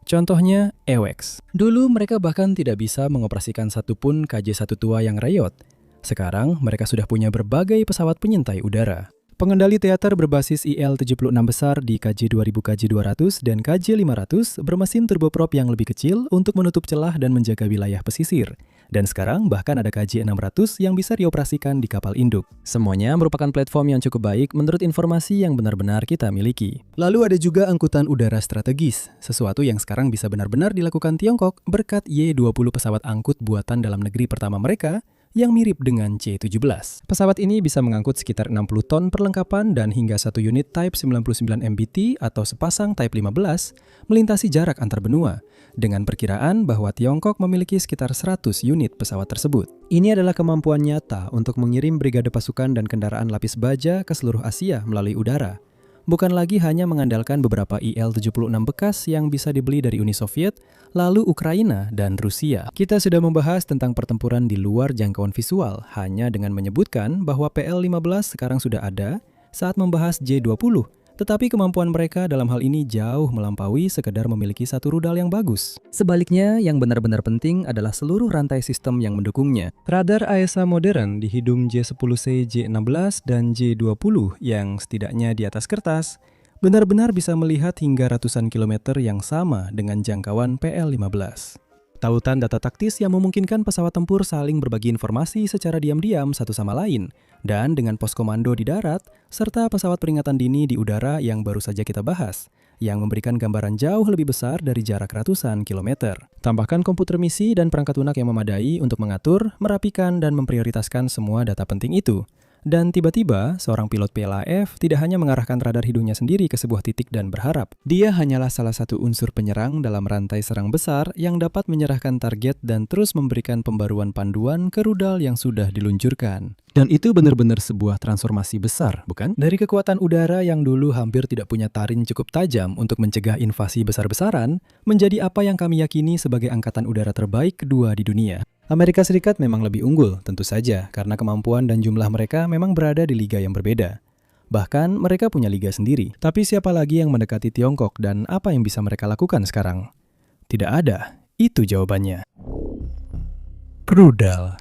Contohnya AWACS. Dulu mereka bahkan tidak bisa mengoperasikan satupun KJ-1 tua yang rayot. Sekarang mereka sudah punya berbagai pesawat penyintai udara. Pengendali teater berbasis IL-76 besar di KJ-2000, KJ-200, dan KJ-500 bermesin turboprop yang lebih kecil untuk menutup celah dan menjaga wilayah pesisir. Dan sekarang bahkan ada KJ-600 yang bisa dioperasikan di kapal induk. Semuanya merupakan platform yang cukup baik menurut informasi yang benar-benar kita miliki. Lalu ada juga angkutan udara strategis, sesuatu yang sekarang bisa benar-benar dilakukan Tiongkok berkat Y-20 pesawat angkut buatan dalam negeri pertama mereka, yang mirip dengan C-17. Pesawat ini bisa mengangkut sekitar 60 ton perlengkapan dan hingga 1 unit Type 99 MBT atau sepasang Type 15 melintasi jarak antar benua, dengan perkiraan bahwa Tiongkok memiliki sekitar 100 unit pesawat tersebut. Ini adalah kemampuan nyata untuk mengirim brigade pasukan dan kendaraan lapis baja ke seluruh Asia melalui udara. Bukan lagi hanya mengandalkan beberapa IL-76 bekas yang bisa dibeli dari Uni Soviet, lalu Ukraina dan Rusia. Kita sudah membahas tentang pertempuran di luar jangkauan visual hanya dengan menyebutkan bahwa PL-15 sekarang sudah ada saat membahas J-20. Tetapi kemampuan mereka dalam hal ini jauh melampaui sekedar memiliki satu rudal yang bagus. Sebaliknya, yang benar-benar penting adalah seluruh rantai sistem yang mendukungnya. Radar AESA modern di hidung J-10C, J-16, dan J-20 yang setidaknya di atas kertas, benar-benar bisa melihat hingga ratusan kilometer yang sama dengan jangkauan PL-15. Tautan data taktis yang memungkinkan pesawat tempur saling berbagi informasi secara diam-diam satu sama lain, dan dengan pos komando di darat, serta pesawat peringatan dini di udara yang baru saja kita bahas, yang memberikan gambaran jauh lebih besar dari jarak ratusan kilometer. Tambahkan komputer misi dan perangkat lunak yang memadai untuk mengatur, merapikan, dan memprioritaskan semua data penting itu. Dan tiba-tiba, seorang pilot PLAF tidak hanya mengarahkan radar hidungnya sendiri ke sebuah titik dan berharap. Dia hanyalah salah satu unsur penyerang dalam rantai serang besar yang dapat menyerahkan target dan terus memberikan pembaruan panduan ke rudal yang sudah diluncurkan. Dan itu benar-benar sebuah transformasi besar, bukan? Dari kekuatan udara yang dulu hampir tidak punya taring cukup tajam untuk mencegah invasi besar-besaran, menjadi apa yang kami yakini sebagai angkatan udara terbaik kedua di dunia. Amerika Serikat memang lebih unggul, tentu saja, karena kemampuan dan jumlah mereka memang berada di liga yang berbeda. Bahkan, mereka punya liga sendiri. Tapi siapa lagi yang mendekati Tiongkok dan apa yang bisa mereka lakukan sekarang? Tidak ada. Itu jawabannya. Rudal.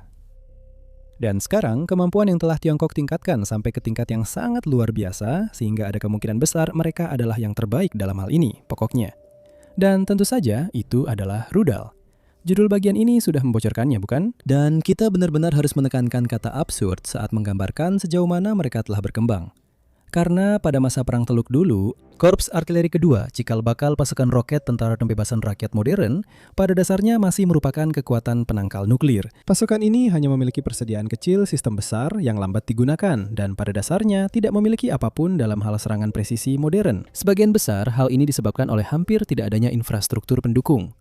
Dan sekarang, kemampuan yang telah Tiongkok tingkatkan sampai ke tingkat yang sangat luar biasa, sehingga ada kemungkinan besar mereka adalah yang terbaik dalam hal ini, pokoknya. Dan tentu saja, itu adalah rudal. Judul bagian ini sudah membocorkannya, bukan? Dan kita benar-benar harus menekankan kata absurd saat menggambarkan sejauh mana mereka telah berkembang. Karena pada masa Perang Teluk dulu, Korps Artileri Kedua, cikal bakal pasukan roket Tentara Pembebasan Rakyat modern, pada dasarnya masih merupakan kekuatan penangkal nuklir. Pasukan ini hanya memiliki persediaan kecil sistem besar yang lambat digunakan, dan pada dasarnya tidak memiliki apapun dalam hal serangan presisi modern. Sebagian besar, hal ini disebabkan oleh hampir tidak adanya infrastruktur pendukung.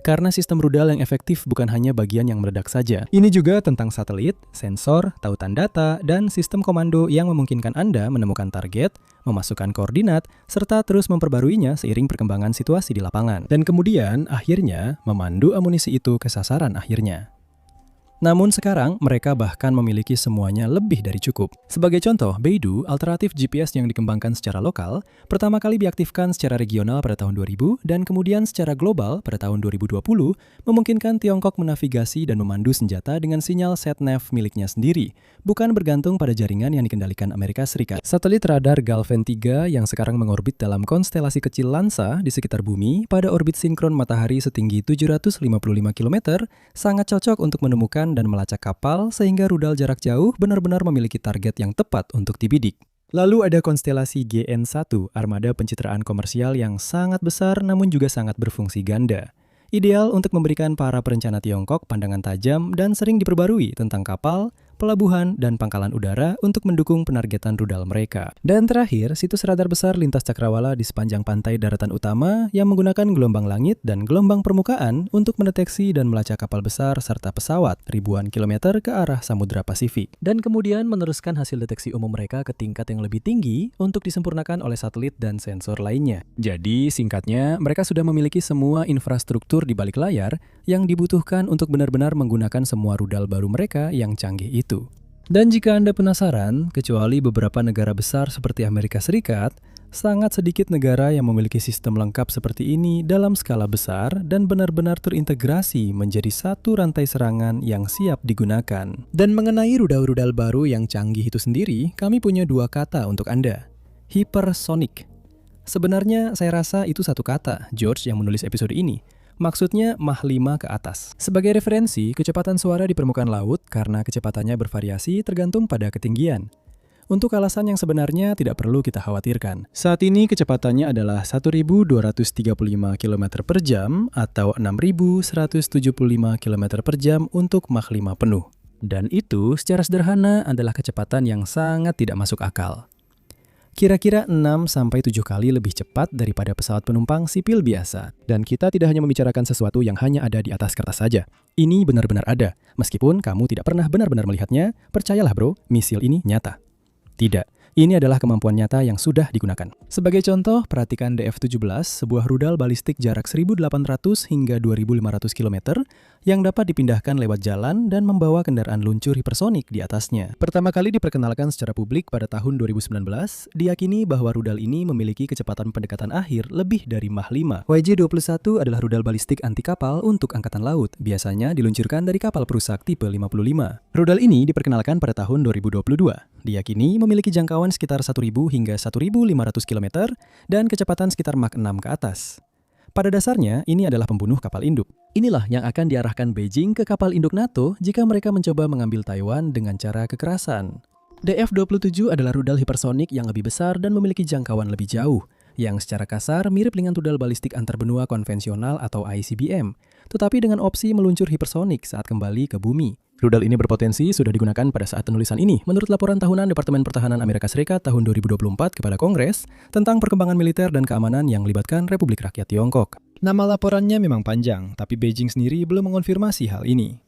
Karena sistem rudal yang efektif bukan hanya bagian yang meledak saja. Ini juga tentang satelit, sensor, tautan data, dan sistem komando yang memungkinkan Anda menemukan target, memasukkan koordinat, serta terus memperbaruinya seiring perkembangan situasi di lapangan. Dan kemudian, akhirnya, memandu amunisi itu ke sasaran akhirnya. Namun sekarang, mereka bahkan memiliki semuanya lebih dari cukup. Sebagai contoh, Beidou, alternatif GPS yang dikembangkan secara lokal, pertama kali diaktifkan secara regional pada tahun 2000 dan kemudian secara global pada tahun 2020, memungkinkan Tiongkok menavigasi dan memandu senjata dengan sinyal SatNav miliknya sendiri, bukan bergantung pada jaringan yang dikendalikan Amerika Serikat. Satelit radar Galvan 3 yang sekarang mengorbit dalam konstelasi kecil Lansa di sekitar bumi pada orbit sinkron matahari setinggi 755 km sangat cocok untuk menemukan dan melacak kapal sehingga rudal jarak jauh benar-benar memiliki target yang tepat untuk dibidik. Lalu ada konstelasi GN1, armada pencitraan komersial yang sangat besar namun juga sangat berfungsi ganda. Ideal untuk memberikan para perencana Tiongkok pandangan tajam dan sering diperbarui tentang kapal, pelabuhan, dan pangkalan udara untuk mendukung penargetan rudal mereka. Dan terakhir, situs radar besar lintas cakrawala di sepanjang pantai daratan utama yang menggunakan gelombang langit dan gelombang permukaan untuk mendeteksi dan melacak kapal besar serta pesawat ribuan kilometer ke arah Samudra Pasifik. Dan kemudian meneruskan hasil deteksi umum mereka ke tingkat yang lebih tinggi untuk disempurnakan oleh satelit dan sensor lainnya. Jadi, singkatnya, mereka sudah memiliki semua infrastruktur di balik layar yang dibutuhkan untuk benar-benar menggunakan semua rudal baru mereka yang canggih itu. Dan jika Anda penasaran, kecuali beberapa negara besar seperti Amerika Serikat, sangat sedikit negara yang memiliki sistem lengkap seperti ini dalam skala besar dan benar-benar terintegrasi menjadi satu rantai serangan yang siap digunakan. Dan mengenai rudal-rudal baru yang canggih itu sendiri, kami punya dua kata untuk Anda. Hypersonic. Sebenarnya saya rasa itu satu kata, George yang menulis episode ini. Maksudnya Mach 5 ke atas. Sebagai referensi, kecepatan suara di permukaan laut karena kecepatannya bervariasi tergantung pada ketinggian. Untuk alasan yang sebenarnya tidak perlu kita khawatirkan. Saat ini kecepatannya adalah 1.235 km per jam atau 6.175 km per jam untuk Mach 5 penuh. Dan itu secara sederhana adalah kecepatan yang sangat tidak masuk akal. Kira-kira 6-7 kali lebih cepat daripada pesawat penumpang sipil biasa. Dan kita tidak hanya membicarakan sesuatu yang hanya ada di atas kertas saja. Ini benar-benar ada. Meskipun kamu tidak pernah benar-benar melihatnya, percayalah bro, misil ini nyata. Tidak. Ini adalah kemampuan nyata yang sudah digunakan. Sebagai contoh, perhatikan DF-17, sebuah rudal balistik jarak 1.800 hingga 2.500 km yang dapat dipindahkan lewat jalan dan membawa kendaraan luncur hipersonik di atasnya. Pertama kali diperkenalkan secara publik pada tahun 2019, diyakini bahwa rudal ini memiliki kecepatan pendekatan akhir lebih dari Mach 5. YJ-21 adalah rudal balistik anti kapal untuk angkatan laut, biasanya diluncurkan dari kapal perusak tipe 55. Rudal ini diperkenalkan pada tahun 2022. Diyakini memiliki jangkauan sekitar 1.000 hingga 1.500 km dan kecepatan sekitar Mach 6 ke atas. Pada dasarnya, ini adalah pembunuh kapal induk. Inilah yang akan diarahkan Beijing ke kapal induk NATO jika mereka mencoba mengambil Taiwan dengan cara kekerasan. DF-27 adalah rudal hipersonik yang lebih besar dan memiliki jangkauan lebih jauh, yang secara kasar mirip dengan rudal balistik antarbenua konvensional atau ICBM, tetapi dengan opsi meluncur hipersonik saat kembali ke bumi. Rudal ini berpotensi sudah digunakan pada saat penulisan ini, menurut laporan tahunan Departemen Pertahanan Amerika Serikat tahun 2024 kepada Kongres tentang perkembangan militer dan keamanan yang melibatkan Republik Rakyat Tiongkok. Nama laporannya memang panjang, tapi Beijing sendiri belum mengonfirmasi hal ini.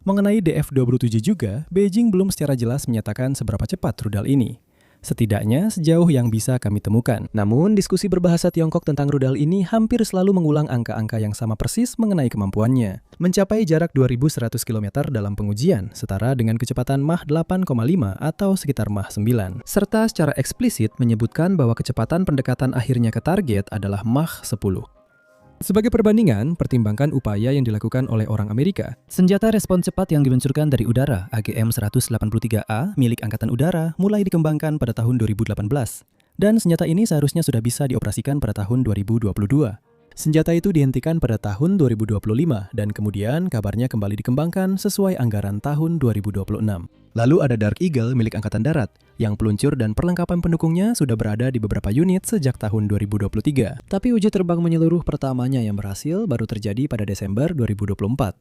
Mengenai DF-27 juga, Beijing belum secara jelas menyatakan seberapa cepat rudal ini. Setidaknya sejauh yang bisa kami temukan. Namun, diskusi berbahasa Tiongkok tentang rudal ini hampir selalu mengulang angka-angka yang sama persis mengenai kemampuannya. Mencapai jarak 2.100 km dalam pengujian, setara dengan kecepatan Mach 8,5 atau sekitar Mach 9. Serta secara eksplisit menyebutkan bahwa kecepatan pendekatan akhirnya ke target adalah Mach 10. Sebagai perbandingan, pertimbangkan upaya yang dilakukan oleh orang Amerika. Senjata respon cepat yang diluncurkan dari udara, AGM-183A, milik Angkatan Udara, mulai dikembangkan pada tahun 2018. Dan senjata ini seharusnya sudah bisa dioperasikan pada tahun 2022. Senjata itu dihentikan pada tahun 2025 dan kemudian kabarnya kembali dikembangkan sesuai anggaran tahun 2026. Lalu ada Dark Eagle milik Angkatan Darat, yang peluncur dan perlengkapan pendukungnya sudah berada di beberapa unit sejak tahun 2023. Tapi uji terbang menyeluruh pertamanya yang berhasil baru terjadi pada Desember 2024.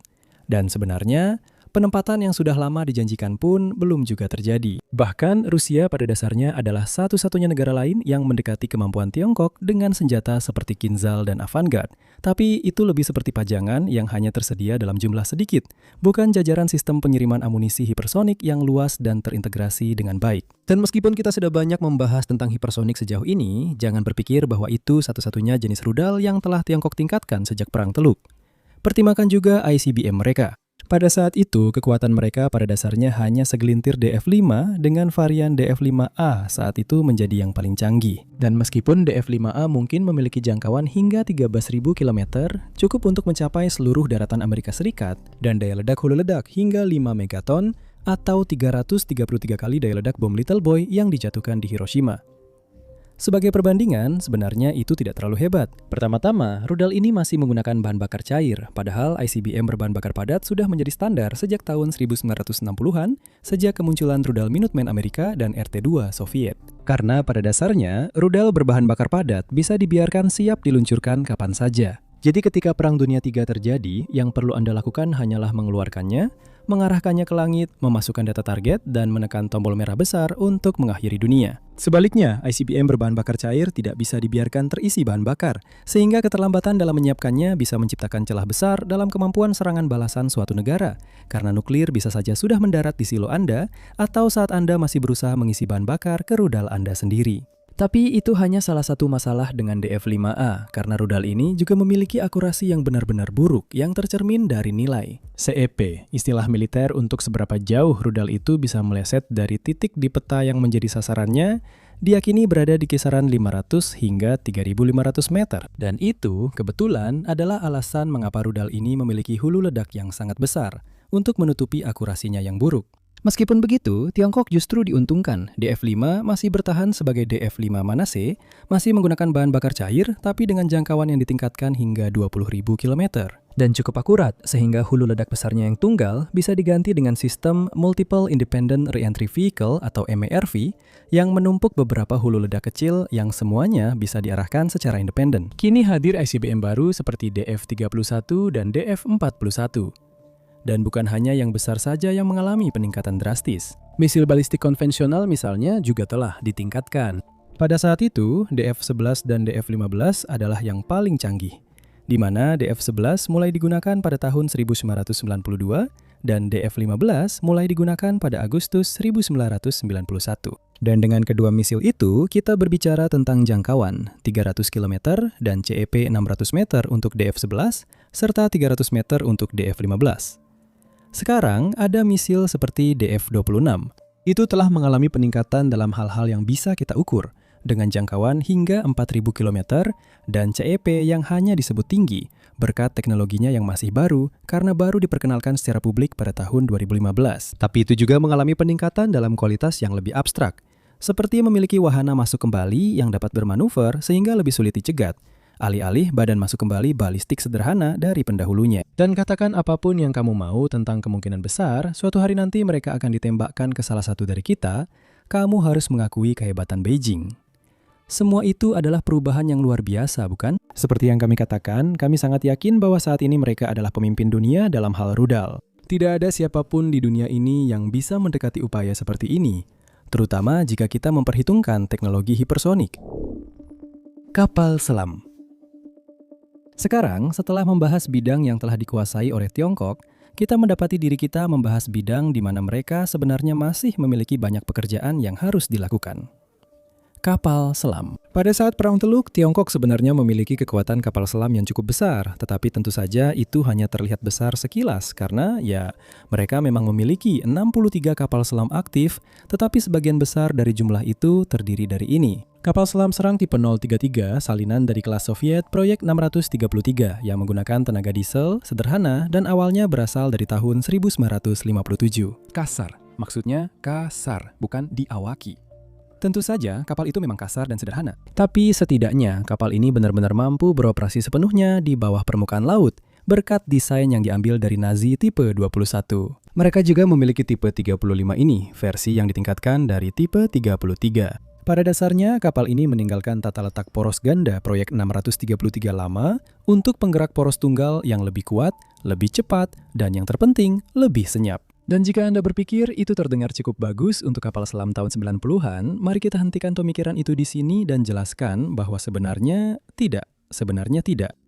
Dan sebenarnya, penempatan yang sudah lama dijanjikan pun belum juga terjadi. Bahkan, Rusia pada dasarnya adalah satu-satunya negara lain yang mendekati kemampuan Tiongkok dengan senjata seperti Kinzhal dan Avangard. Tapi itu lebih seperti pajangan yang hanya tersedia dalam jumlah sedikit, bukan jajaran sistem pengiriman amunisi hipersonik yang luas dan terintegrasi dengan baik. Dan meskipun kita sudah banyak membahas tentang hipersonik sejauh ini, jangan berpikir bahwa itu satu-satunya jenis rudal yang telah Tiongkok tingkatkan sejak Perang Teluk. Pertimbangkan juga ICBM mereka. Pada saat itu, kekuatan mereka pada dasarnya hanya segelintir DF-5 dengan varian DF-5A saat itu menjadi yang paling canggih. Dan meskipun DF-5A mungkin memiliki jangkauan hingga 13.000 km, cukup untuk mencapai seluruh daratan Amerika Serikat dan daya ledak hulu ledak hingga 5 megaton atau 333 kali daya ledak bom Little Boy yang dijatuhkan di Hiroshima. Sebagai perbandingan, sebenarnya itu tidak terlalu hebat. Pertama-tama, rudal ini masih menggunakan bahan bakar cair, padahal ICBM berbahan bakar padat sudah menjadi standar sejak tahun 1960-an, sejak kemunculan rudal Minuteman Amerika dan RT-2 Soviet. Karena pada dasarnya, rudal berbahan bakar padat bisa dibiarkan siap diluncurkan kapan saja. Jadi ketika Perang Dunia III terjadi, yang perlu Anda lakukan hanyalah mengeluarkannya, mengarahkannya ke langit, memasukkan data target, dan menekan tombol merah besar untuk mengakhiri dunia. Sebaliknya, ICBM berbahan bakar cair tidak bisa dibiarkan terisi bahan bakar, sehingga keterlambatan dalam menyiapkannya bisa menciptakan celah besar dalam kemampuan serangan balasan suatu negara, karena nuklir bisa saja sudah mendarat di silo Anda, atau saat Anda masih berusaha mengisi bahan bakar ke rudal Anda sendiri. Tapi itu hanya salah satu masalah dengan DF-5A, karena rudal ini juga memiliki akurasi yang benar-benar buruk yang tercermin dari nilai CEP, istilah militer untuk seberapa jauh rudal itu bisa meleset dari titik di peta yang menjadi sasarannya, diyakini berada di kisaran 500 hingga 3.500 meter. Dan itu kebetulan adalah alasan mengapa rudal ini memiliki hulu ledak yang sangat besar untuk menutupi akurasinya yang buruk. Meskipun begitu, Tiongkok justru diuntungkan. DF-5 masih bertahan sebagai DF-5 Manase, masih menggunakan bahan bakar cair, tapi dengan jangkauan yang ditingkatkan hingga 20.000 km. Dan cukup akurat, sehingga hulu ledak besarnya yang tunggal bisa diganti dengan sistem Multiple Independent Reentry Vehicle atau MERV yang menumpuk beberapa hulu ledak kecil yang semuanya bisa diarahkan secara independen. Kini hadir ICBM baru seperti DF-31 dan DF-41. Dan bukan hanya yang besar saja yang mengalami peningkatan drastis. Misil balistik konvensional misalnya juga telah ditingkatkan. Pada saat itu, DF-11 dan DF-15 adalah yang paling canggih, di mana DF-11 mulai digunakan pada tahun 1992 dan DF-15 mulai digunakan pada Agustus 1991. Dan dengan kedua misil itu, kita berbicara tentang jangkauan 300 km dan CEP 600 meter untuk DF-11 serta 300 meter untuk DF-15. Sekarang ada misil seperti DF-26. Itu telah mengalami peningkatan dalam hal-hal yang bisa kita ukur, dengan jangkauan hingga 4.000 km dan CEP yang hanya disebut tinggi, berkat teknologinya yang masih baru karena baru diperkenalkan secara publik pada tahun 2015. Tapi itu juga mengalami peningkatan dalam kualitas yang lebih abstrak, seperti memiliki wahana masuk kembali yang dapat bermanuver sehingga lebih sulit dicegat, alih-alih badan masuk kembali balistik sederhana dari pendahulunya. Dan katakan apapun yang kamu mau tentang kemungkinan besar, suatu hari nanti mereka akan ditembakkan ke salah satu dari kita, kamu harus mengakui kehebatan Beijing. Semua itu adalah perubahan yang luar biasa, bukan? Seperti yang kami katakan, kami sangat yakin bahwa saat ini mereka adalah pemimpin dunia dalam hal rudal. Tidak ada siapapun di dunia ini yang bisa mendekati upaya seperti ini, terutama jika kita memperhitungkan teknologi hipersonik. Kapal selam. Sekarang, setelah membahas bidang yang telah dikuasai oleh Tiongkok, kita mendapati diri kita membahas bidang di mana mereka sebenarnya masih memiliki banyak pekerjaan yang harus dilakukan. Kapal selam. Pada saat Perang Teluk, Tiongkok sebenarnya memiliki kekuatan kapal selam yang cukup besar, tetapi tentu saja itu hanya terlihat besar sekilas karena mereka memang memiliki 63 kapal selam aktif, tetapi sebagian besar dari jumlah itu terdiri dari ini. Kapal selam serang tipe 033 salinan dari kelas Soviet Proyek 633 yang menggunakan tenaga diesel, sederhana, dan awalnya berasal dari tahun 1957. Kasar, maksudnya kasar, bukan diawaki. Tentu saja, kapal itu memang kasar dan sederhana. Tapi setidaknya, kapal ini benar-benar mampu beroperasi sepenuhnya di bawah permukaan laut, berkat desain yang diambil dari Nazi tipe 21. Mereka juga memiliki tipe 35 ini, versi yang ditingkatkan dari tipe 33. Pada dasarnya, kapal ini meninggalkan tata letak poros ganda proyek 633 lama untuk penggerak poros tunggal yang lebih kuat, lebih cepat, dan yang terpenting, lebih senyap. Dan jika Anda berpikir itu terdengar cukup bagus untuk kapal selam tahun 90-an, mari kita hentikan pemikiran itu di sini dan jelaskan bahwa sebenarnya tidak.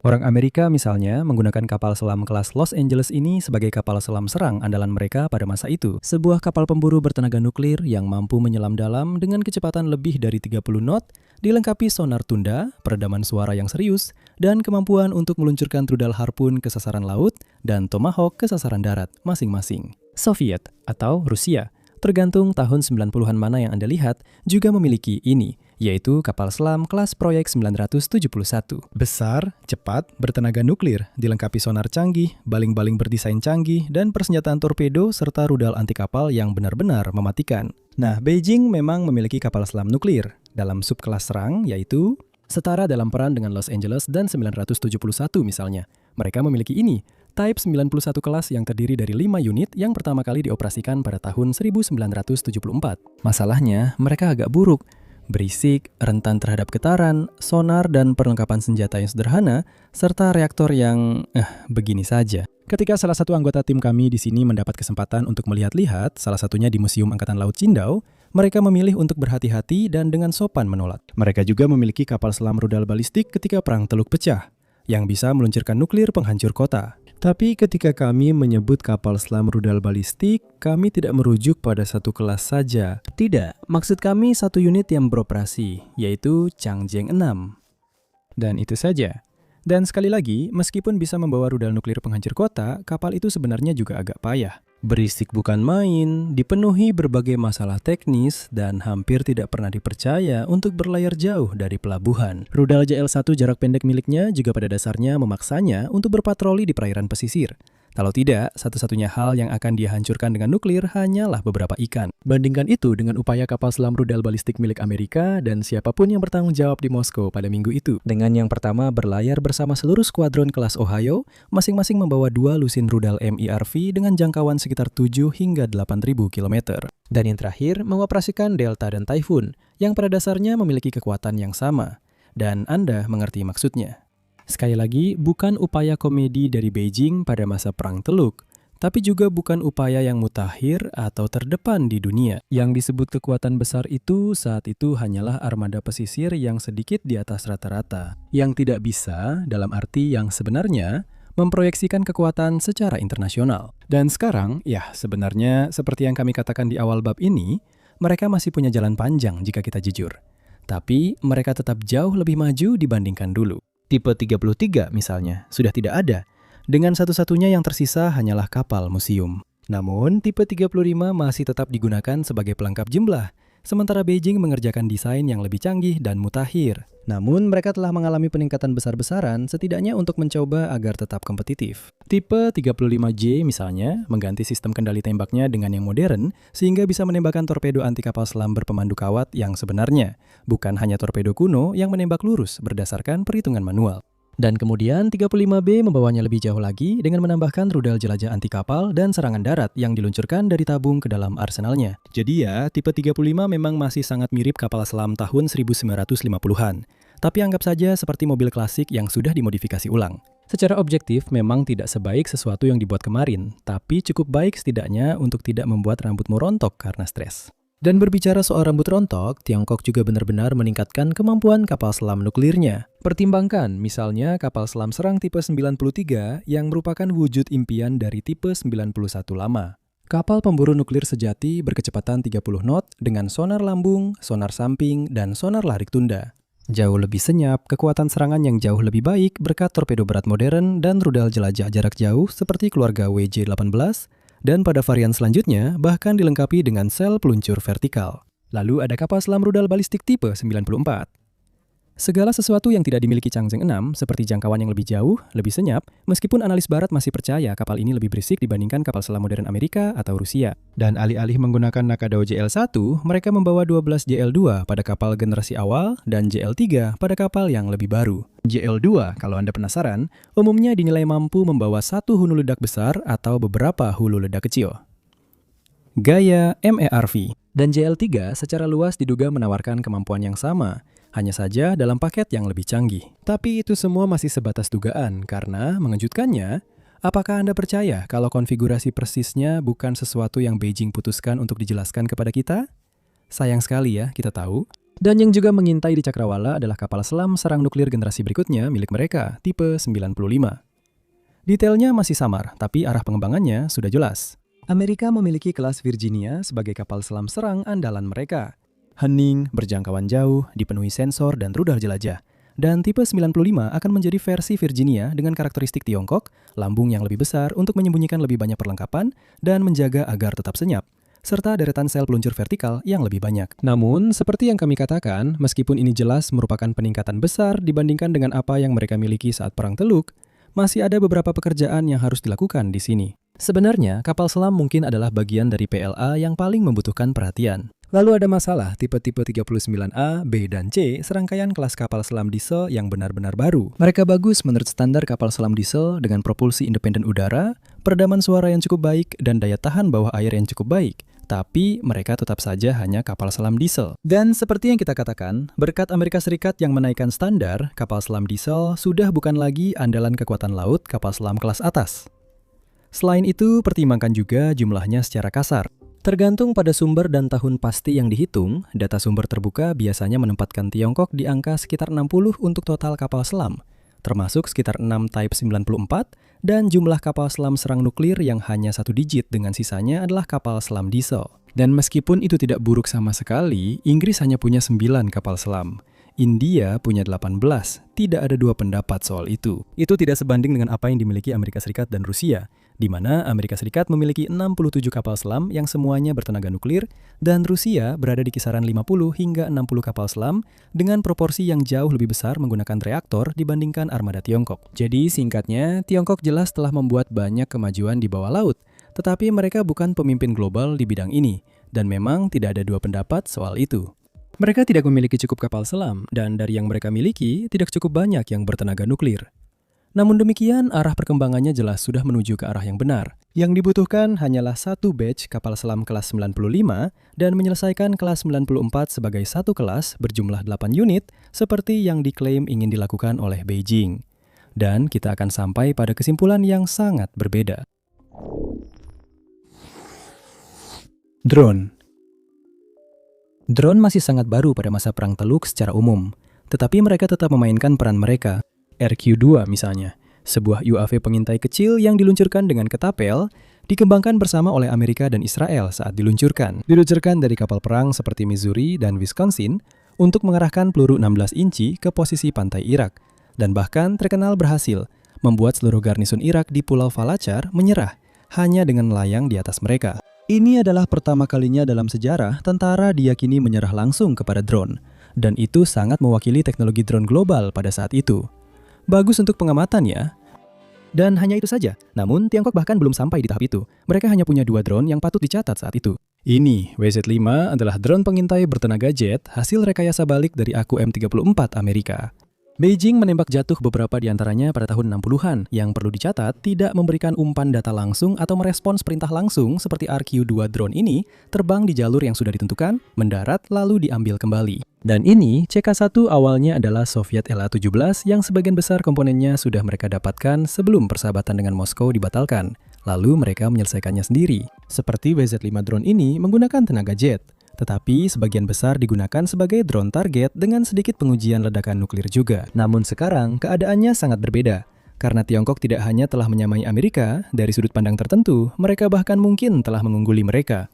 Orang Amerika misalnya menggunakan kapal selam kelas Los Angeles ini sebagai kapal selam serang andalan mereka pada masa itu. Sebuah kapal pemburu bertenaga nuklir yang mampu menyelam dalam dengan kecepatan lebih dari 30 knot, dilengkapi sonar tunda, peredaman suara yang serius, dan kemampuan untuk meluncurkan rudal harpun ke sasaran laut dan Tomahawk ke sasaran darat masing-masing. Soviet atau Rusia, tergantung tahun 90-an mana yang Anda lihat, juga memiliki ini, yaitu kapal selam kelas Proyek 971. Besar, cepat, bertenaga nuklir, dilengkapi sonar canggih, baling-baling berdesain canggih, dan persenjataan torpedo serta rudal anti kapal yang benar-benar mematikan. Nah, Beijing memang memiliki kapal selam nuklir dalam subkelas serang, yaitu setara dalam peran dengan Los Angeles dan 971 misalnya. Mereka memiliki ini, Type 91 kelas yang terdiri dari 5 unit yang pertama kali dioperasikan pada tahun 1974. Masalahnya, mereka agak buruk. Berisik, rentan terhadap getaran, sonar dan perlengkapan senjata yang sederhana, serta reaktor yang begini saja. Ketika salah satu anggota tim kami di sini mendapat kesempatan untuk melihat-lihat, salah satunya di Museum Angkatan Laut Qingdao, mereka memilih untuk berhati-hati dan dengan sopan menolak. Mereka juga memiliki kapal selam rudal balistik ketika Perang Teluk pecah, yang bisa meluncurkan nuklir penghancur kota. Tapi ketika kami menyebut kapal selam rudal balistik, kami tidak merujuk pada satu kelas saja. Tidak, maksud kami satu unit yang beroperasi, yaitu Changjiang 6. Dan itu saja. Dan sekali lagi, meskipun bisa membawa rudal nuklir penghancur kota, kapal itu sebenarnya juga agak payah. Berisik bukan main, dipenuhi berbagai masalah teknis, dan hampir tidak pernah dipercaya untuk berlayar jauh dari pelabuhan. Rudal JL-1 jarak pendek miliknya juga pada dasarnya memaksanya untuk berpatroli di perairan pesisir. Kalau tidak, satu-satunya hal yang akan dia hancurkan dengan nuklir hanyalah beberapa ikan. Bandingkan itu dengan upaya kapal selam rudal balistik milik Amerika dan siapapun yang bertanggung jawab di Moskow pada minggu itu. Dengan yang pertama berlayar bersama seluruh skuadron kelas Ohio, masing-masing membawa 2 lusin rudal MIRV dengan jangkauan sekitar 7 hingga 8.000 km. Dan yang terakhir, mengoperasikan Delta dan Typhoon, yang pada dasarnya memiliki kekuatan yang sama. Dan Anda mengerti maksudnya. Sekali lagi, bukan upaya komedi dari Beijing pada masa Perang Teluk, tapi juga bukan upaya yang mutakhir atau terdepan di dunia. Yang disebut kekuatan besar itu saat itu hanyalah armada pesisir yang sedikit di atas rata-rata, yang tidak bisa, dalam arti yang sebenarnya, memproyeksikan kekuatan secara internasional. Dan sekarang, sebenarnya seperti yang kami katakan di awal bab ini, mereka masih punya jalan panjang jika kita jujur. Tapi mereka tetap jauh lebih maju dibandingkan dulu. Tipe 33 misalnya, sudah tidak ada. Dengan satu-satunya yang tersisa hanyalah kapal museum. Namun, tipe 35 masih tetap digunakan sebagai pelengkap jumlah, sementara Beijing mengerjakan desain yang lebih canggih dan mutakhir. Namun, mereka telah mengalami peningkatan besar-besaran setidaknya untuk mencoba agar tetap kompetitif. Tipe 35J misalnya, mengganti sistem kendali tembaknya dengan yang modern, sehingga bisa menembakkan torpedo anti kapal selam berpemandu kawat yang sebenarnya, bukan hanya torpedo kuno yang menembak lurus berdasarkan perhitungan manual. Dan kemudian 35B membawanya lebih jauh lagi dengan menambahkan rudal jelajah anti kapal dan serangan darat yang diluncurkan dari tabung ke dalam arsenalnya. Jadi tipe 35 memang masih sangat mirip kapal selam tahun 1950-an. Tapi anggap saja seperti mobil klasik yang sudah dimodifikasi ulang. Secara objektif memang tidak sebaik sesuatu yang dibuat kemarin, tapi cukup baik setidaknya untuk tidak membuat rambutmu rontok karena stres. Dan berbicara soal rambut rontok, Tiongkok juga benar-benar meningkatkan kemampuan kapal selam nuklirnya. Pertimbangkan misalnya kapal selam serang tipe 93 yang merupakan wujud impian dari tipe 91 lama. Kapal pemburu nuklir sejati berkecepatan 30 knot dengan sonar lambung, sonar samping, dan sonar larik tunda. Jauh lebih senyap, kekuatan serangan yang jauh lebih baik berkat torpedo berat modern dan rudal jelajah jarak jauh seperti keluarga WJ-18, dan pada varian selanjutnya bahkan dilengkapi dengan sel peluncur vertikal. Lalu ada kapal selam rudal balistik tipe 94. Segala sesuatu yang tidak dimiliki Changzheng 6, seperti jangkauan yang lebih jauh, lebih senyap, meskipun analis barat masih percaya kapal ini lebih berisik dibandingkan kapal selam modern Amerika atau Rusia. Dan alih-alih menggunakan Nakadao JL1, mereka membawa 12 JL2 pada kapal generasi awal dan JL3 pada kapal yang lebih baru. JL2, kalau Anda penasaran, umumnya dinilai mampu membawa satu hulu ledak besar atau beberapa hulu ledak kecil. Gaya MERV dan JL3 secara luas diduga menawarkan kemampuan yang sama, hanya saja dalam paket yang lebih canggih. Tapi itu semua masih sebatas dugaan, karena mengejutkannya, apakah Anda percaya kalau konfigurasi persisnya bukan sesuatu yang Beijing putuskan untuk dijelaskan kepada kita? Sayang sekali ya, kita tahu. Dan yang juga mengintai di Cakrawala adalah kapal selam serang nuklir generasi berikutnya milik mereka, tipe 95. Detailnya masih samar, tapi arah pengembangannya sudah jelas. Amerika memiliki kelas Virginia sebagai kapal selam serang andalan mereka. Hening, berjangkauan jauh, dipenuhi sensor dan rudal jelajah. Dan tipe 95 akan menjadi versi Virginia dengan karakteristik Tiongkok, lambung yang lebih besar untuk menyembunyikan lebih banyak perlengkapan dan menjaga agar tetap senyap, serta deretan sel peluncur vertikal yang lebih banyak. Namun, seperti yang kami katakan, meskipun ini jelas merupakan peningkatan besar dibandingkan dengan apa yang mereka miliki saat Perang Teluk, masih ada beberapa pekerjaan yang harus dilakukan di sini. Sebenarnya, kapal selam mungkin adalah bagian dari PLA yang paling membutuhkan perhatian. Lalu ada masalah tipe-tipe 39A, B, dan C, serangkaian kelas kapal selam diesel yang benar-benar baru. Mereka bagus menurut standar kapal selam diesel dengan propulsi independen udara, peredaman suara yang cukup baik, dan daya tahan bawah air yang cukup baik. Tapi mereka tetap saja hanya kapal selam diesel. Dan seperti yang kita katakan, berkat Amerika Serikat yang menaikkan standar, kapal selam diesel sudah bukan lagi andalan kekuatan laut kapal selam kelas atas. Selain itu, pertimbangkan juga jumlahnya secara kasar. Tergantung pada sumber dan tahun pasti yang dihitung, data sumber terbuka biasanya menempatkan Tiongkok di angka sekitar 60 untuk total kapal selam, termasuk sekitar 6 Type 94, dan jumlah kapal selam serang nuklir yang hanya satu digit dengan sisanya adalah kapal selam diesel. Dan meskipun itu tidak buruk sama sekali, Inggris hanya punya 9 kapal selam. India punya 18, tidak ada dua pendapat soal itu. Itu tidak sebanding dengan apa yang dimiliki Amerika Serikat dan Rusia, di mana Amerika Serikat memiliki 67 kapal selam yang semuanya bertenaga nuklir, dan Rusia berada di kisaran 50 hingga 60 kapal selam dengan proporsi yang jauh lebih besar menggunakan reaktor dibandingkan armada Tiongkok. Jadi singkatnya, Tiongkok jelas telah membuat banyak kemajuan di bawah laut, tetapi mereka bukan pemimpin global di bidang ini, dan memang tidak ada dua pendapat soal itu. Mereka tidak memiliki cukup kapal selam, dan dari yang mereka miliki, tidak cukup banyak yang bertenaga nuklir. Namun demikian, arah perkembangannya jelas sudah menuju ke arah yang benar. Yang dibutuhkan hanyalah satu batch kapal selam kelas 95 dan menyelesaikan kelas 94 sebagai satu kelas berjumlah 8 unit seperti yang diklaim ingin dilakukan oleh Beijing. Dan kita akan sampai pada kesimpulan yang sangat berbeda. Drone. Drone masih sangat baru pada masa Perang Teluk secara umum, tetapi mereka tetap memainkan peran mereka. RQ-2 misalnya, sebuah UAV pengintai kecil yang diluncurkan dengan ketapel, dikembangkan bersama oleh Amerika dan Israel saat diluncurkan. Diluncurkan dari kapal perang seperti Missouri dan Wisconsin untuk mengarahkan peluru 16 inci ke posisi pantai Irak, dan bahkan terkenal berhasil membuat seluruh garnison Irak di Pulau Falachar menyerah hanya dengan melayang di atas mereka. Ini adalah pertama kalinya dalam sejarah tentara diyakini menyerah langsung kepada drone, dan itu sangat mewakili teknologi drone global pada saat itu. Bagus untuk pengamatan ya. Dan hanya itu saja, namun Tiongkok bahkan belum sampai di tahap itu. Mereka hanya punya 2 drone yang patut dicatat saat itu. Ini, WZ-5 adalah drone pengintai bertenaga jet hasil rekayasa balik dari AQ M34 Amerika. Beijing menembak jatuh beberapa di antaranya pada tahun 60-an, yang perlu dicatat tidak memberikan umpan data langsung atau merespons perintah langsung seperti RQ-2 drone ini, terbang di jalur yang sudah ditentukan, mendarat lalu diambil kembali. Dan ini, CK-1 awalnya adalah Soviet La-17 yang sebagian besar komponennya sudah mereka dapatkan sebelum persahabatan dengan Moskow dibatalkan. Lalu mereka menyelesaikannya sendiri. Seperti WZ-5 drone ini menggunakan tenaga jet. Tetapi sebagian besar digunakan sebagai drone target dengan sedikit pengujian ledakan nuklir juga. Namun sekarang keadaannya sangat berbeda. Karena Tiongkok tidak hanya telah menyamai Amerika, dari sudut pandang tertentu, mereka bahkan mungkin telah mengungguli mereka.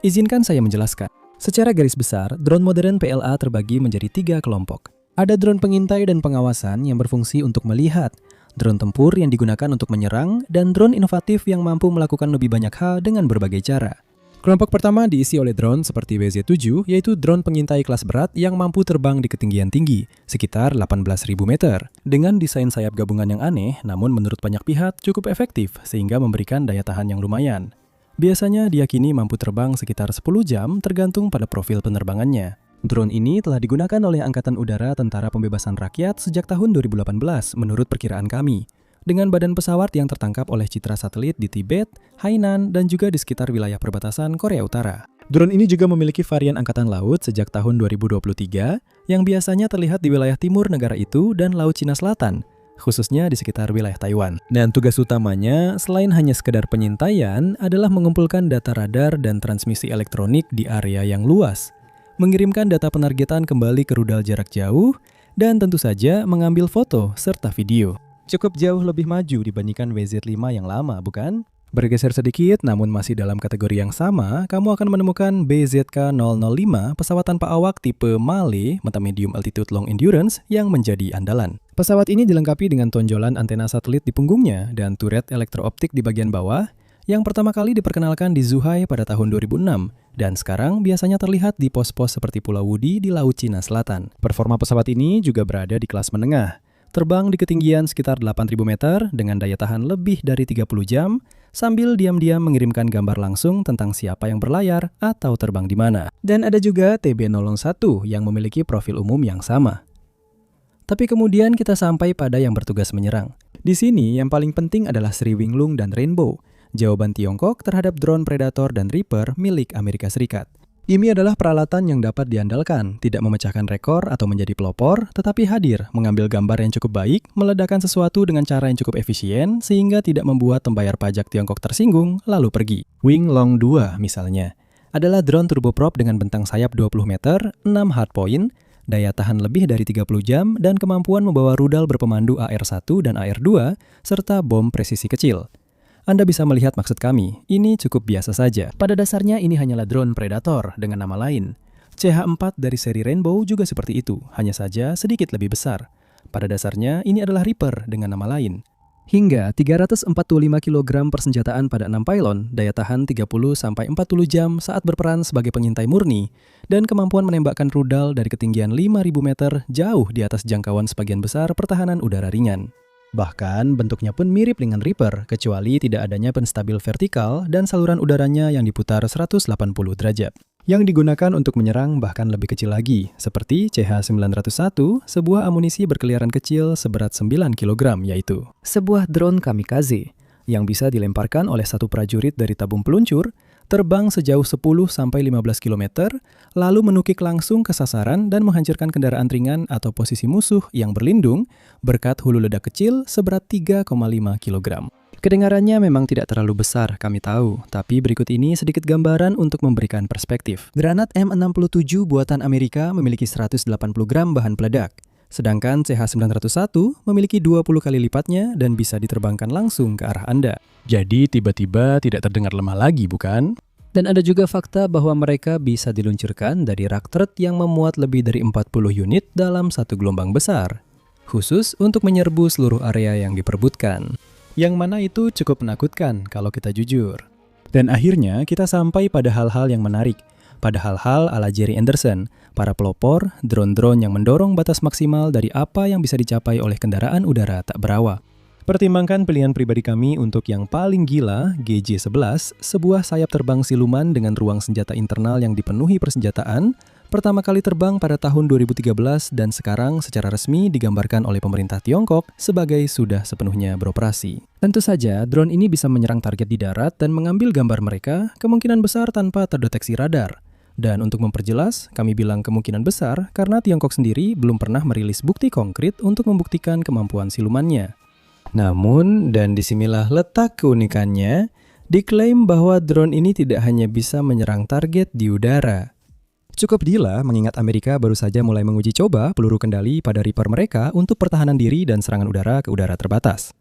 Izinkan saya menjelaskan. Secara garis besar, drone modern PLA terbagi menjadi 3 kelompok. Ada drone pengintai dan pengawasan yang berfungsi untuk melihat, drone tempur yang digunakan untuk menyerang, dan drone inovatif yang mampu melakukan lebih banyak hal dengan berbagai cara. Kelompok pertama diisi oleh drone seperti WZ-7, yaitu drone pengintai kelas berat yang mampu terbang di ketinggian tinggi, sekitar 18.000 meter. Dengan desain sayap gabungan yang aneh, namun menurut banyak pihak cukup efektif sehingga memberikan daya tahan yang lumayan. Biasanya diyakini mampu terbang sekitar 10 jam tergantung pada profil penerbangannya. Drone ini telah digunakan oleh Angkatan Udara Tentara Pembebasan Rakyat sejak tahun 2018 menurut perkiraan kami. Dengan badan pesawat yang tertangkap oleh citra satelit di Tibet, Hainan, dan juga di sekitar wilayah perbatasan Korea Utara. Drone ini juga memiliki varian angkatan laut sejak tahun 2023 yang biasanya terlihat di wilayah timur negara itu dan Laut Cina Selatan, khususnya di sekitar wilayah Taiwan. Dan tugas utamanya, selain hanya sekedar penyintaian, adalah mengumpulkan data radar dan transmisi elektronik di area yang luas, mengirimkan data penargetan kembali ke rudal jarak jauh, dan tentu saja mengambil foto serta video. Cukup jauh lebih maju dibandingkan WZ-5 yang lama, bukan? Bergeser sedikit, namun masih dalam kategori yang sama, kamu akan menemukan BZK-005, pesawat tanpa awak tipe MALE, Mata Medium Altitude Long Endurance, yang menjadi andalan. Pesawat ini dilengkapi dengan tonjolan antena satelit di punggungnya dan turret elektrooptik di bagian bawah, yang pertama kali diperkenalkan di Zhuhai pada tahun 2006, dan sekarang biasanya terlihat di pos-pos seperti Pulau Wudi di Laut Cina Selatan. Performa pesawat ini juga berada di kelas menengah. Terbang di ketinggian sekitar 8.000 meter dengan daya tahan lebih dari 30 jam, sambil diam-diam mengirimkan gambar langsung tentang siapa yang berlayar atau terbang di mana. Dan ada juga TB001 yang memiliki profil umum yang sama. Tapi kemudian kita sampai pada yang bertugas menyerang. Di sini yang paling penting adalah Sri Winglung dan Rainbow, jawaban Tiongkok terhadap drone Predator dan Reaper milik Amerika Serikat. Ini adalah peralatan yang dapat diandalkan, tidak memecahkan rekor atau menjadi pelopor, tetapi hadir, mengambil gambar yang cukup baik, meledakkan sesuatu dengan cara yang cukup efisien, sehingga tidak membuat pembayar pajak Tiongkok tersinggung, lalu pergi. Winglong 2 misalnya, adalah drone turboprop dengan bentang sayap 20 meter, 6 hardpoint, daya tahan lebih dari 30 jam, dan kemampuan membawa rudal berpemandu AR-1 dan AR-2, serta bom presisi kecil. Anda bisa melihat maksud kami, ini cukup biasa saja. Pada dasarnya ini hanyalah drone Predator dengan nama lain. CH-4 dari seri Rainbow juga seperti itu, hanya saja sedikit lebih besar. Pada dasarnya ini adalah Reaper dengan nama lain. Hingga 345 kg persenjataan pada 6 pylon, daya tahan 30-40 jam saat berperan sebagai pengintai murni, dan kemampuan menembakkan rudal dari ketinggian 5.000 meter jauh di atas jangkauan sebagian besar pertahanan udara ringan. Bahkan bentuknya pun mirip dengan Reaper, kecuali tidak adanya penstabil vertikal dan saluran udaranya yang diputar 180 derajat. Yang digunakan untuk menyerang bahkan lebih kecil lagi, seperti CH-901, sebuah amunisi berkeliaran kecil seberat 9 kg, yaitu sebuah drone kamikaze yang bisa dilemparkan oleh satu prajurit dari tabung peluncur, terbang sejauh 10-15 km, lalu menukik langsung ke sasaran dan menghancurkan kendaraan ringan atau posisi musuh yang berlindung berkat hulu ledak kecil seberat 3,5 kg. Kedengarannya memang tidak terlalu besar, kami tahu, tapi berikut ini sedikit gambaran untuk memberikan perspektif. Granat M67 buatan Amerika memiliki 180 gram bahan peledak, sedangkan CH-901 memiliki 20 kali lipatnya dan bisa diterbangkan langsung ke arah Anda. Jadi tiba-tiba tidak terdengar lemah lagi, bukan? Dan ada juga fakta bahwa mereka bisa diluncurkan dari rak turret yang memuat lebih dari 40 unit dalam satu gelombang besar, khusus untuk menyerbu seluruh area yang diperebutkan. Yang mana itu cukup menakutkan kalau kita jujur. Dan akhirnya kita sampai pada hal-hal yang menarik. Pada hal-hal ala Jerry Anderson, para pelopor, drone-drone yang mendorong batas maksimal dari apa yang bisa dicapai oleh kendaraan udara tak berawak. Pertimbangkan pilihan pribadi kami untuk yang paling gila, GJ-11, sebuah sayap terbang siluman dengan ruang senjata internal yang dipenuhi persenjataan, Pertama kali terbang pada tahun 2013 dan sekarang secara resmi digambarkan oleh pemerintah Tiongkok sebagai sudah sepenuhnya beroperasi. Tentu saja, drone ini bisa menyerang target di darat dan mengambil gambar mereka kemungkinan besar tanpa terdeteksi radar. Dan untuk memperjelas, kami bilang kemungkinan besar karena Tiongkok sendiri belum pernah merilis bukti konkret untuk membuktikan kemampuan silumannya. Namun, dan disinilah letak keunikannya, diklaim bahwa drone ini tidak hanya bisa menyerang target di udara. Cukup gila mengingat Amerika baru saja mulai menguji coba peluru kendali pada Reaper mereka untuk pertahanan diri dan serangan udara ke udara terbatas.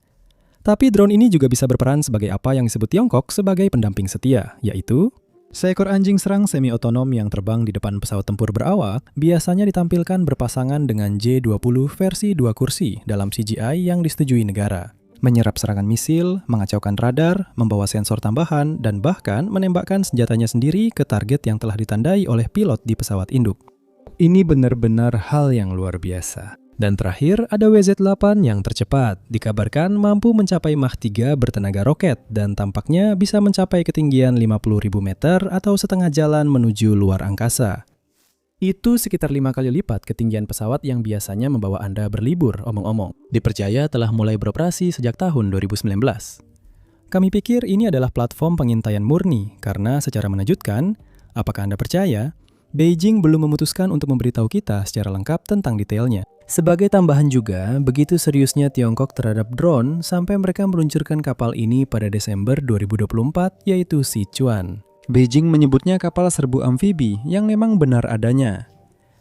Tapi drone ini juga bisa berperan sebagai apa yang disebut Tiongkok sebagai pendamping setia, yaitu seekor anjing serang semi-otonom yang terbang di depan pesawat tempur berawak biasanya ditampilkan berpasangan dengan J-20 versi 2 kursi dalam CGI yang disetujui negara. Menyerap serangan misil, mengacaukan radar, membawa sensor tambahan, dan bahkan menembakkan senjatanya sendiri ke target yang telah ditandai oleh pilot di pesawat induk. Ini benar-benar hal yang luar biasa. Dan terakhir, ada WZ-8 yang tercepat. Dikabarkan mampu mencapai Mach 3 bertenaga roket dan tampaknya bisa mencapai ketinggian 50.000 meter atau setengah jalan menuju luar angkasa. Itu sekitar 5 kali lipat ketinggian pesawat yang biasanya membawa Anda berlibur, omong-omong. Dipercaya telah mulai beroperasi sejak tahun 2019. Kami pikir ini adalah platform pengintaian murni, karena secara menakjubkan, apakah Anda percaya, Beijing belum memutuskan untuk memberitahu kita secara lengkap tentang detailnya. Sebagai tambahan juga, begitu seriusnya Tiongkok terhadap drone sampai mereka meluncurkan kapal ini pada Desember 2024, yaitu Sichuan. Beijing menyebutnya kapal serbu amfibi yang memang benar adanya.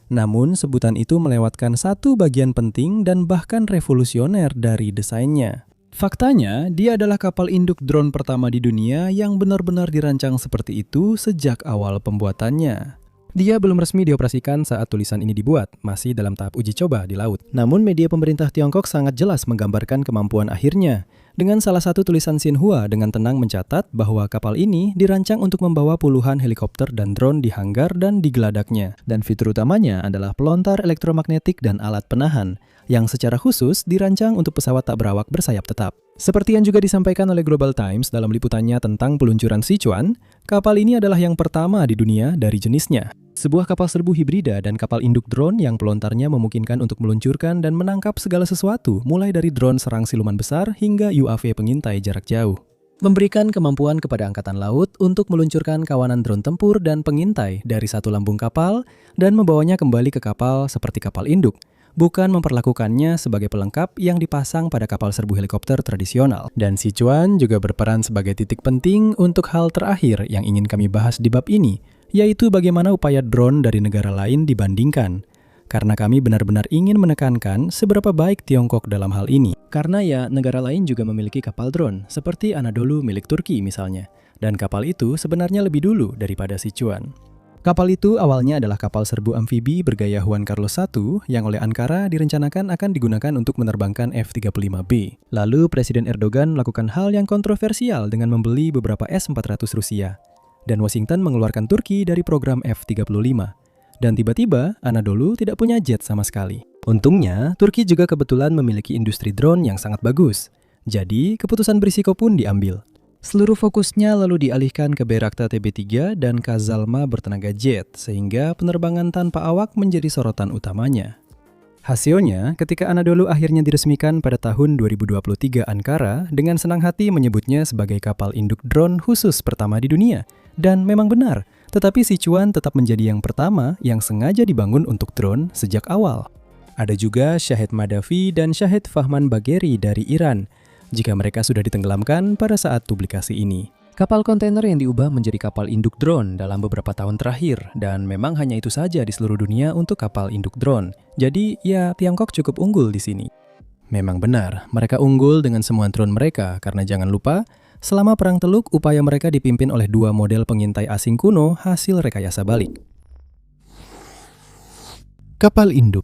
Namun, sebutan itu melewatkan satu bagian penting dan bahkan revolusioner dari desainnya. Faktanya, dia adalah kapal induk drone pertama di dunia yang benar-benar dirancang seperti itu sejak awal pembuatannya. Dia belum resmi dioperasikan saat tulisan ini dibuat, masih dalam tahap uji coba di laut. Namun media pemerintah Tiongkok sangat jelas menggambarkan kemampuan akhirnya, dengan salah satu tulisan Xinhua dengan tenang mencatat bahwa kapal ini dirancang untuk membawa puluhan helikopter dan drone di hanggar dan di geladaknya. Dan fitur utamanya adalah pelontar elektromagnetik dan alat penahan, yang secara khusus dirancang untuk pesawat tak berawak bersayap tetap. Seperti yang juga disampaikan oleh Global Times dalam liputannya tentang peluncuran Sichuan, kapal ini adalah yang pertama di dunia dari jenisnya. Sebuah kapal serbu hibrida dan kapal induk drone yang pelontarnya memungkinkan untuk meluncurkan dan menangkap segala sesuatu, mulai dari drone serang siluman besar hingga UAV pengintai jarak jauh. Memberikan kemampuan kepada Angkatan Laut untuk meluncurkan kawanan drone tempur dan pengintai dari satu lambung kapal dan membawanya kembali ke kapal seperti kapal induk, bukan memperlakukannya sebagai pelengkap yang dipasang pada kapal serbu helikopter tradisional. Dan Sichuan juga berperan sebagai titik penting untuk hal terakhir yang ingin kami bahas di bab ini, yaitu bagaimana upaya drone dari negara lain dibandingkan. Karena kami benar-benar ingin menekankan seberapa baik Tiongkok dalam hal ini. Karena ya, negara lain juga memiliki kapal drone, seperti Anadolu milik Turki misalnya. Dan kapal itu sebenarnya lebih dulu daripada Sichuan. Kapal itu awalnya adalah kapal serbu amfibi bergaya Juan Carlos I yang oleh Ankara direncanakan akan digunakan untuk menerbangkan F-35B. Lalu Presiden Erdogan melakukan hal yang kontroversial dengan membeli beberapa S-400 Rusia. Dan Washington mengeluarkan Turki dari program F-35. Dan tiba-tiba, Anadolu tidak punya jet sama sekali. Untungnya, Turki juga kebetulan memiliki industri drone yang sangat bagus. Jadi, keputusan berisiko pun diambil. Seluruh fokusnya lalu dialihkan ke Bayraktar TB3 dan Kazalma bertenaga jet, sehingga penerbangan tanpa awak menjadi sorotan utamanya. Hasilnya, ketika Anadolu akhirnya diresmikan pada tahun 2023, Ankara dengan senang hati menyebutnya sebagai kapal induk drone khusus pertama di dunia. Dan memang benar, tetapi Sichuan tetap menjadi yang pertama yang sengaja dibangun untuk drone sejak awal. Ada juga Shahid Madavi dan Shahid Fahman Bagheri dari Iran, jika mereka sudah ditenggelamkan pada saat publikasi ini. Kapal kontainer yang diubah menjadi kapal induk drone dalam beberapa tahun terakhir, dan memang hanya itu saja di seluruh dunia untuk kapal induk drone. Jadi ya, Tiongkok cukup unggul di sini. Memang benar, mereka unggul dengan semua drone mereka, karena jangan lupa, selama Perang Teluk, upaya mereka dipimpin oleh dua model pengintai asing kuno hasil rekayasa balik. Kapal induk.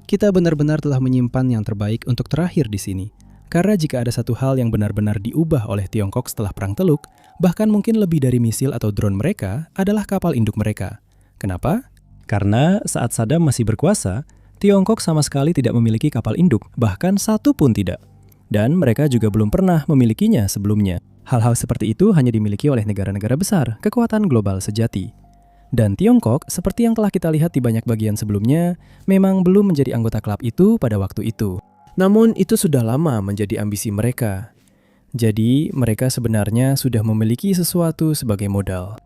Kita benar-benar telah menyimpan yang terbaik untuk terakhir di sini. Karena jika ada satu hal yang benar-benar diubah oleh Tiongkok setelah Perang Teluk, bahkan mungkin lebih dari misil atau drone mereka, adalah kapal induk mereka. Kenapa? Karena saat Saddam masih berkuasa, Tiongkok sama sekali tidak memiliki kapal induk, bahkan satu pun tidak. Dan mereka juga belum pernah memilikinya sebelumnya. Hal-hal seperti itu hanya dimiliki oleh negara-negara besar, kekuatan global sejati. Dan Tiongkok, seperti yang telah kita lihat di banyak bagian sebelumnya, memang belum menjadi anggota klub itu pada waktu itu. Namun itu sudah lama menjadi ambisi mereka. Jadi mereka sebenarnya sudah memiliki sesuatu sebagai modal.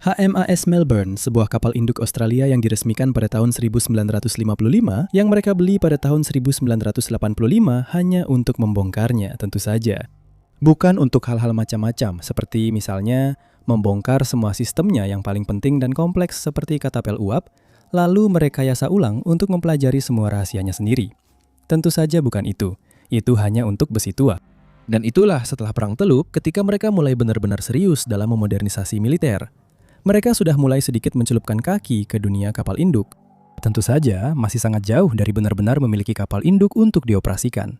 HMAS Melbourne, sebuah kapal induk Australia yang diresmikan pada tahun 1955, yang mereka beli pada tahun 1985 hanya untuk membongkarnya tentu saja. Bukan untuk hal-hal macam-macam, seperti misalnya membongkar semua sistemnya yang paling penting dan kompleks seperti katapel uap, lalu merekayasa ulang untuk mempelajari semua rahasianya sendiri. Tentu saja bukan itu hanya untuk besi tua. Dan itulah setelah Perang Teluk ketika mereka mulai benar-benar serius dalam memodernisasi militer. Mereka sudah mulai sedikit mencelupkan kaki ke dunia kapal induk. Tentu saja masih sangat jauh dari benar-benar memiliki kapal induk untuk dioperasikan.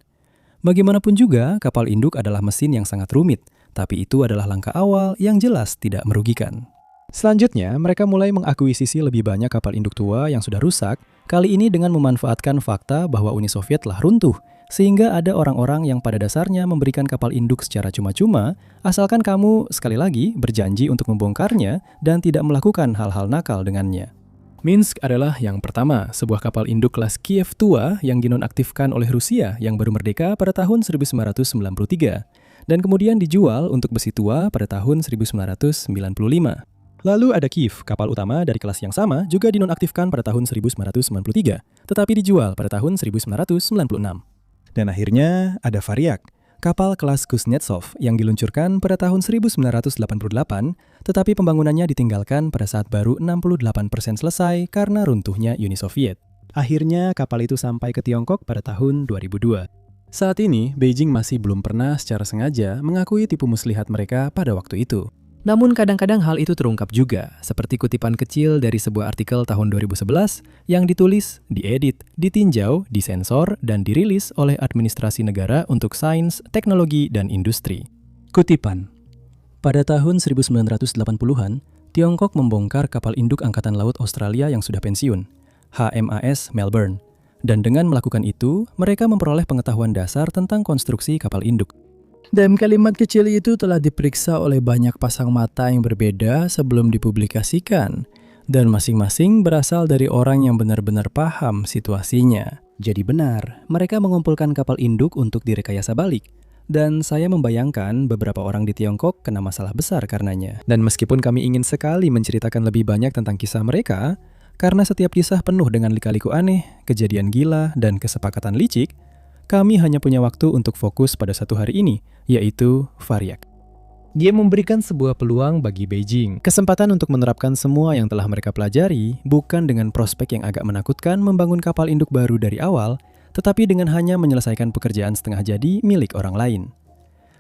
Bagaimanapun juga, kapal induk adalah mesin yang sangat rumit, tapi itu adalah langkah awal yang jelas tidak merugikan. Selanjutnya, mereka mulai mengakuisisi lebih banyak kapal induk tua yang sudah rusak, kali ini dengan memanfaatkan fakta bahwa Uni Soviet telah runtuh, sehingga ada orang-orang yang pada dasarnya memberikan kapal induk secara cuma-cuma, asalkan kamu, sekali lagi, berjanji untuk membongkarnya dan tidak melakukan hal-hal nakal dengannya. Minsk adalah yang pertama, sebuah kapal induk kelas Kiev tua yang dinonaktifkan oleh Rusia yang baru merdeka pada tahun 1993, dan kemudian dijual untuk besi tua pada tahun 1995. Lalu ada Kiev, kapal utama dari kelas yang sama, juga dinonaktifkan pada tahun 1993, tetapi dijual pada tahun 1996. Dan akhirnya ada Variak, kapal kelas Kuznetsov yang diluncurkan pada tahun 1988, tetapi pembangunannya ditinggalkan pada saat baru 68% selesai karena runtuhnya Uni Soviet. Akhirnya kapal itu sampai ke Tiongkok pada tahun 2002. Saat ini, Beijing masih belum pernah secara sengaja mengakui tipu muslihat mereka pada waktu itu. Namun kadang-kadang hal itu terungkap juga, seperti kutipan kecil dari sebuah artikel tahun 2011 yang ditulis, diedit, ditinjau, disensor, dan dirilis oleh Administrasi Negara untuk Sains, Teknologi, dan Industri. Kutipan: pada tahun 1980-an, Tiongkok membongkar kapal induk Angkatan Laut Australia yang sudah pensiun, HMAS Melbourne, dan dengan melakukan itu, mereka memperoleh pengetahuan dasar tentang konstruksi kapal induk. Dan kalimat kecil itu telah diperiksa oleh banyak pasang mata yang berbeda sebelum dipublikasikan. Dan masing-masing berasal dari orang yang benar-benar paham situasinya. Jadi benar, mereka mengumpulkan kapal induk untuk direkayasa balik. Dan saya membayangkan beberapa orang di Tiongkok kena masalah besar karenanya. Dan meskipun kami ingin sekali menceritakan lebih banyak tentang kisah mereka, karena setiap kisah penuh dengan lika-liku aneh, kejadian gila, dan kesepakatan licik, kami hanya punya waktu untuk fokus pada satu hari ini, yaitu Variak. Dia memberikan sebuah peluang bagi Beijing, kesempatan untuk menerapkan semua yang telah mereka pelajari, bukan dengan prospek yang agak menakutkan membangun kapal induk baru dari awal, tetapi dengan hanya menyelesaikan pekerjaan setengah jadi milik orang lain.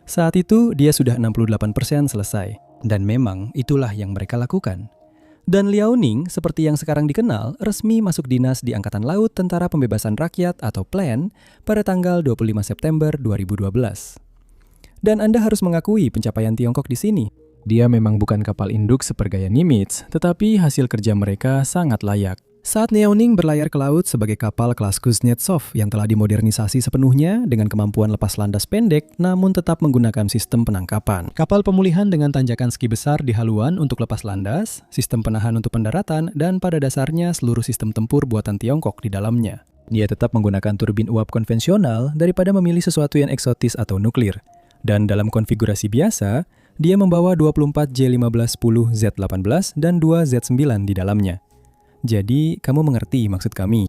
Saat itu, dia sudah 68% selesai, dan memang itulah yang mereka lakukan. Dan Liao Ning, seperti yang sekarang dikenal, resmi masuk dinas di Angkatan Laut Tentara Pembebasan Rakyat atau PLAN pada tanggal 25 September 2012. Dan Anda harus mengakui pencapaian Tiongkok di sini. Dia memang bukan kapal induk sepergaya Nimitz, tetapi hasil kerja mereka sangat layak. Saat Liao Ning berlayar ke laut sebagai kapal kelas Kuznetsov yang telah dimodernisasi sepenuhnya dengan kemampuan lepas landas pendek namun tetap menggunakan sistem penangkapan. Kapal pemulihan dengan tanjakan ski besar di haluan untuk lepas landas, sistem penahan untuk pendaratan, dan pada dasarnya seluruh sistem tempur buatan Tiongkok di dalamnya. Dia tetap menggunakan turbin uap konvensional daripada memilih sesuatu yang eksotis atau nuklir. Dan dalam konfigurasi biasa, dia membawa 24 J1510 Z18 dan 2 Z9 di dalamnya. Jadi, kamu mengerti maksud kami.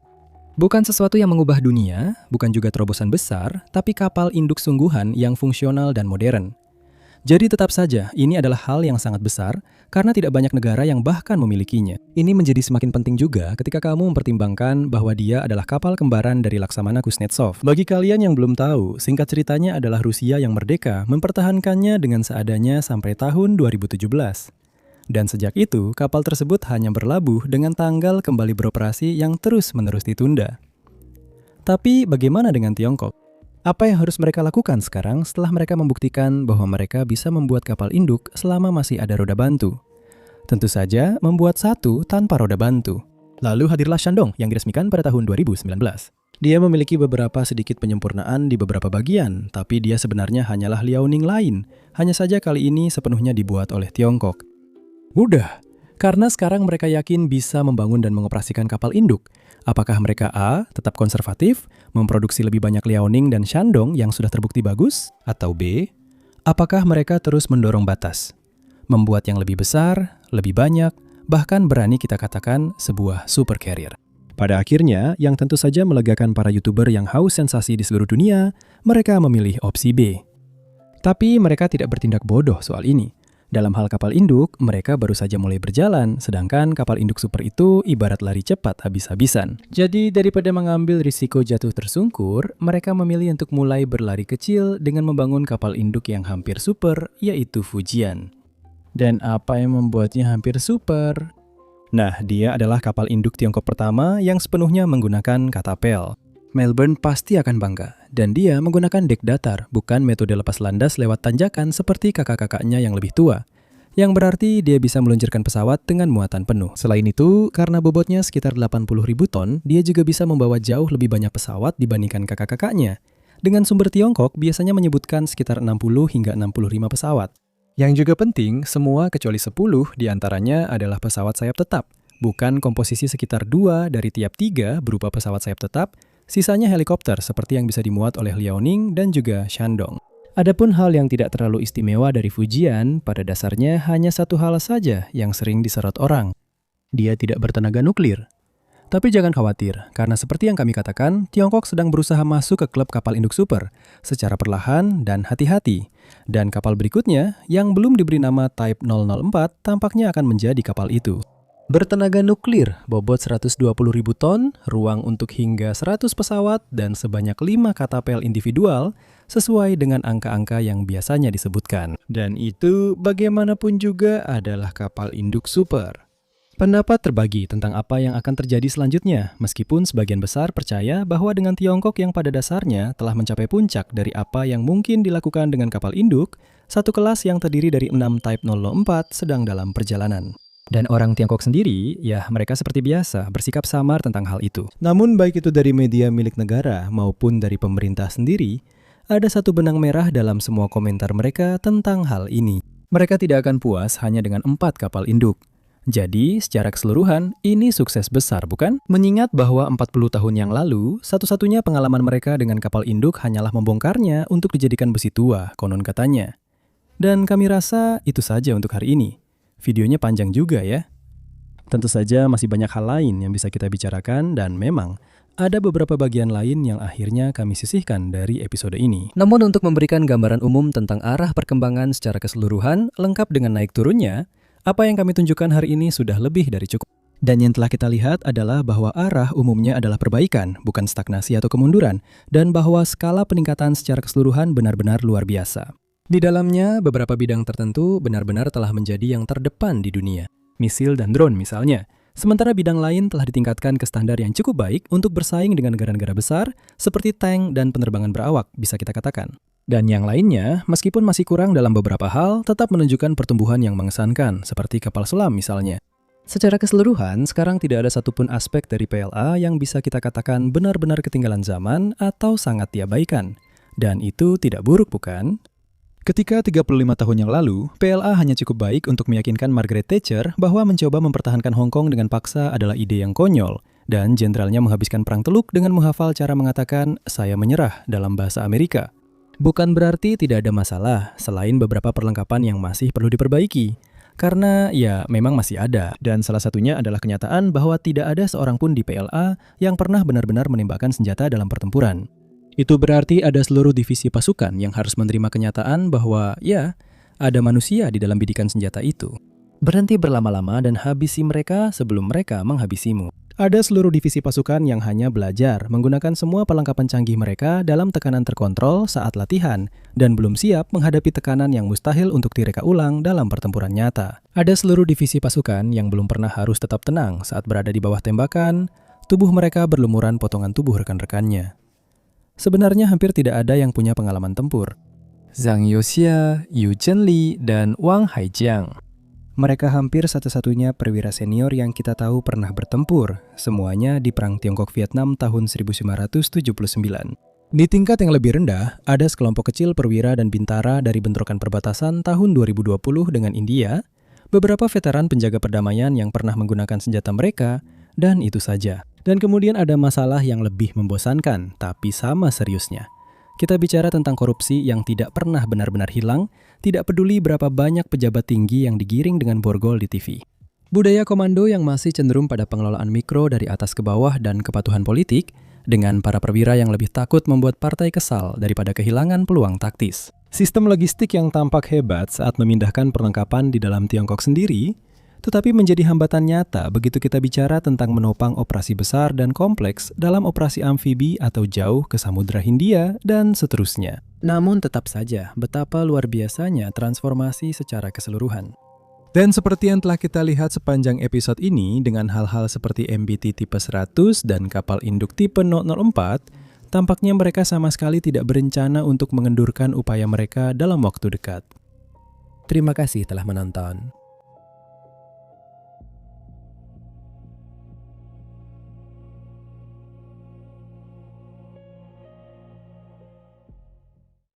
Bukan sesuatu yang mengubah dunia, bukan juga terobosan besar, tapi kapal induk sungguhan yang fungsional dan modern. Jadi tetap saja, ini adalah hal yang sangat besar, karena tidak banyak negara yang bahkan memilikinya. Ini menjadi semakin penting juga ketika kamu mempertimbangkan bahwa dia adalah kapal kembaran dari Laksamana Kuznetsov. Bagi kalian yang belum tahu, singkat ceritanya adalah Rusia yang merdeka mempertahankannya dengan seadanya sampai tahun 2017. Dan sejak itu, kapal tersebut hanya berlabuh dengan tanggal kembali beroperasi yang terus-menerus ditunda. Tapi bagaimana dengan Tiongkok? Apa yang harus mereka lakukan sekarang setelah mereka membuktikan bahwa mereka bisa membuat kapal induk selama masih ada roda bantu? Tentu saja membuat satu tanpa roda bantu. Lalu hadirlah Shandong yang diresmikan pada tahun 2019. Dia memiliki beberapa sedikit penyempurnaan di beberapa bagian, tapi dia sebenarnya hanyalah Liao Ning lain. Hanya saja kali ini sepenuhnya dibuat oleh Tiongkok. Udah, Karena sekarang mereka yakin bisa membangun dan mengoperasikan kapal induk. Apakah mereka A, tetap konservatif, memproduksi lebih banyak Liaoning dan Shandong yang sudah terbukti bagus? Atau B, apakah mereka terus mendorong batas? Membuat yang lebih besar, lebih banyak, bahkan berani kita katakan sebuah super carrier. Pada akhirnya, yang tentu saja melegakan para YouTuber yang haus sensasi di seluruh dunia, mereka memilih opsi B. Tapi mereka tidak bertindak bodoh soal ini. Dalam hal kapal induk, mereka baru saja mulai berjalan, sedangkan kapal induk super itu ibarat lari cepat habis-habisan. Jadi daripada mengambil risiko jatuh tersungkur, mereka memilih untuk mulai berlari kecil dengan membangun kapal induk yang hampir super, yaitu Fujian. Dan apa yang membuatnya hampir super? Nah, dia adalah kapal induk Tiongkok pertama yang sepenuhnya menggunakan katapel. Melbourne pasti akan bangga, dan dia menggunakan dek datar, bukan metode lepas landas lewat tanjakan seperti kakak-kakaknya yang lebih tua. Yang berarti dia bisa meluncurkan pesawat dengan muatan penuh. Selain itu, karena bobotnya sekitar 80.000 ton, dia juga bisa membawa jauh lebih banyak pesawat dibandingkan kakak-kakaknya. Dengan sumber Tiongkok biasanya menyebutkan sekitar 60 hingga 65 pesawat. Yang juga penting, semua kecuali 10 diantaranya adalah pesawat sayap tetap, bukan komposisi sekitar 2 dari tiap 3 berupa pesawat sayap tetap. Sisanya helikopter seperti yang bisa dimuat oleh Liaoning dan juga Shandong. Adapun hal yang tidak terlalu istimewa dari Fujian, pada dasarnya hanya satu hal saja yang sering disorot orang. Dia tidak bertenaga nuklir. Tapi jangan khawatir, karena seperti yang kami katakan, Tiongkok sedang berusaha masuk ke klub kapal induk super, secara perlahan dan hati-hati. Dan kapal berikutnya, yang belum diberi nama Type 004, tampaknya akan menjadi kapal itu. Bertenaga nuklir, bobot 120.000 ton, ruang untuk hingga 100 pesawat, dan sebanyak 5 katapel individual, sesuai dengan angka-angka yang biasanya disebutkan. Dan itu bagaimanapun juga adalah kapal induk super. Pendapat terbagi tentang apa yang akan terjadi selanjutnya, meskipun sebagian besar percaya bahwa dengan Tiongkok yang pada dasarnya telah mencapai puncak dari apa yang mungkin dilakukan dengan kapal induk, satu kelas yang terdiri dari 6 Type 004 sedang dalam perjalanan. Dan orang Tiongkok sendiri, ya mereka seperti biasa bersikap samar tentang hal itu. Namun baik itu dari media milik negara maupun dari pemerintah sendiri, ada satu benang merah dalam semua komentar mereka tentang hal ini. Mereka tidak akan puas hanya dengan 4 kapal induk. Jadi, secara keseluruhan, ini sukses besar, bukan? Mengingat bahwa 40 tahun yang lalu, satu-satunya pengalaman mereka dengan kapal induk hanyalah membongkarnya untuk dijadikan besi tua, konon katanya. Dan kami rasa itu saja untuk hari ini. Videonya panjang juga ya. Tentu saja masih banyak hal lain yang bisa kita bicarakan dan memang ada beberapa bagian lain yang akhirnya kami sisihkan dari episode ini. Namun untuk memberikan gambaran umum tentang arah perkembangan secara keseluruhan, lengkap dengan naik turunnya, apa yang kami tunjukkan hari ini sudah lebih dari cukup. Dan yang telah kita lihat adalah bahwa arah umumnya adalah perbaikan, bukan stagnasi atau kemunduran, dan bahwa skala peningkatan secara keseluruhan benar-benar luar biasa. Di dalamnya, beberapa bidang tertentu benar-benar telah menjadi yang terdepan di dunia. Misil dan drone misalnya. Sementara bidang lain telah ditingkatkan ke standar yang cukup baik untuk bersaing dengan negara-negara besar, seperti tank dan penerbangan berawak, bisa kita katakan. Dan yang lainnya, meskipun masih kurang dalam beberapa hal, tetap menunjukkan pertumbuhan yang mengesankan, seperti kapal selam misalnya. Secara keseluruhan, sekarang tidak ada satupun aspek dari PLA yang bisa kita katakan benar-benar ketinggalan zaman atau sangat diabaikan. Dan itu tidak buruk, bukan? Ketika 35 tahun yang lalu, PLA hanya cukup baik untuk meyakinkan Margaret Thatcher bahwa mencoba mempertahankan Hong Kong dengan paksa adalah ide yang konyol, dan jenderalnya menghabiskan perang Teluk dengan menghafal cara mengatakan, "Saya menyerah" dalam bahasa Amerika. Bukan berarti tidak ada masalah, selain beberapa perlengkapan yang masih perlu diperbaiki. Karena ya memang masih ada, dan salah satunya adalah kenyataan bahwa tidak ada seorang pun di PLA yang pernah benar-benar menembakkan senjata dalam pertempuran. Itu berarti ada seluruh divisi pasukan yang harus menerima kenyataan bahwa, ya, ada manusia di dalam bidikan senjata itu. Berhenti berlama-lama dan habisi mereka sebelum mereka menghabisimu. Ada seluruh divisi pasukan yang hanya belajar menggunakan semua perlengkapan canggih mereka dalam tekanan terkontrol saat latihan, dan belum siap menghadapi tekanan yang mustahil untuk direka ulang dalam pertempuran nyata. Ada seluruh divisi pasukan yang belum pernah harus tetap tenang saat berada di bawah tembakan, tubuh mereka berlumuran potongan tubuh rekan-rekannya. Sebenarnya hampir tidak ada yang punya pengalaman tempur. Zhang Youxia, Yu Zhenli, dan Wang Haijiang. Mereka hampir satu-satunya perwira senior yang kita tahu pernah bertempur, semuanya di Perang Tiongkok-Vietnam tahun 1979. Di tingkat yang lebih rendah, ada sekelompok kecil perwira dan bintara dari bentrokan perbatasan tahun 2020 dengan India, beberapa veteran penjaga perdamaian yang pernah menggunakan senjata mereka, dan itu saja. Dan kemudian ada masalah yang lebih membosankan, tapi sama seriusnya. Kita bicara tentang korupsi yang tidak pernah benar-benar hilang, tidak peduli berapa banyak pejabat tinggi yang digiring dengan borgol di TV. Budaya komando yang masih cenderung pada pengelolaan mikro dari atas ke bawah dan kepatuhan politik, dengan para perwira yang lebih takut membuat partai kesal daripada kehilangan peluang taktis. Sistem logistik yang tampak hebat saat memindahkan perlengkapan di dalam Tiongkok sendiri, tetapi menjadi hambatan nyata begitu kita bicara tentang menopang operasi besar dan kompleks dalam operasi amfibi atau jauh ke Samudra Hindia dan seterusnya. Namun tetap saja betapa luar biasanya transformasi secara keseluruhan. Dan seperti yang telah kita lihat sepanjang episode ini dengan hal-hal seperti MBT tipe 100 dan kapal induk tipe 004, tampaknya mereka sama sekali tidak berencana untuk mengendurkan upaya mereka dalam waktu dekat. Terima kasih telah menonton.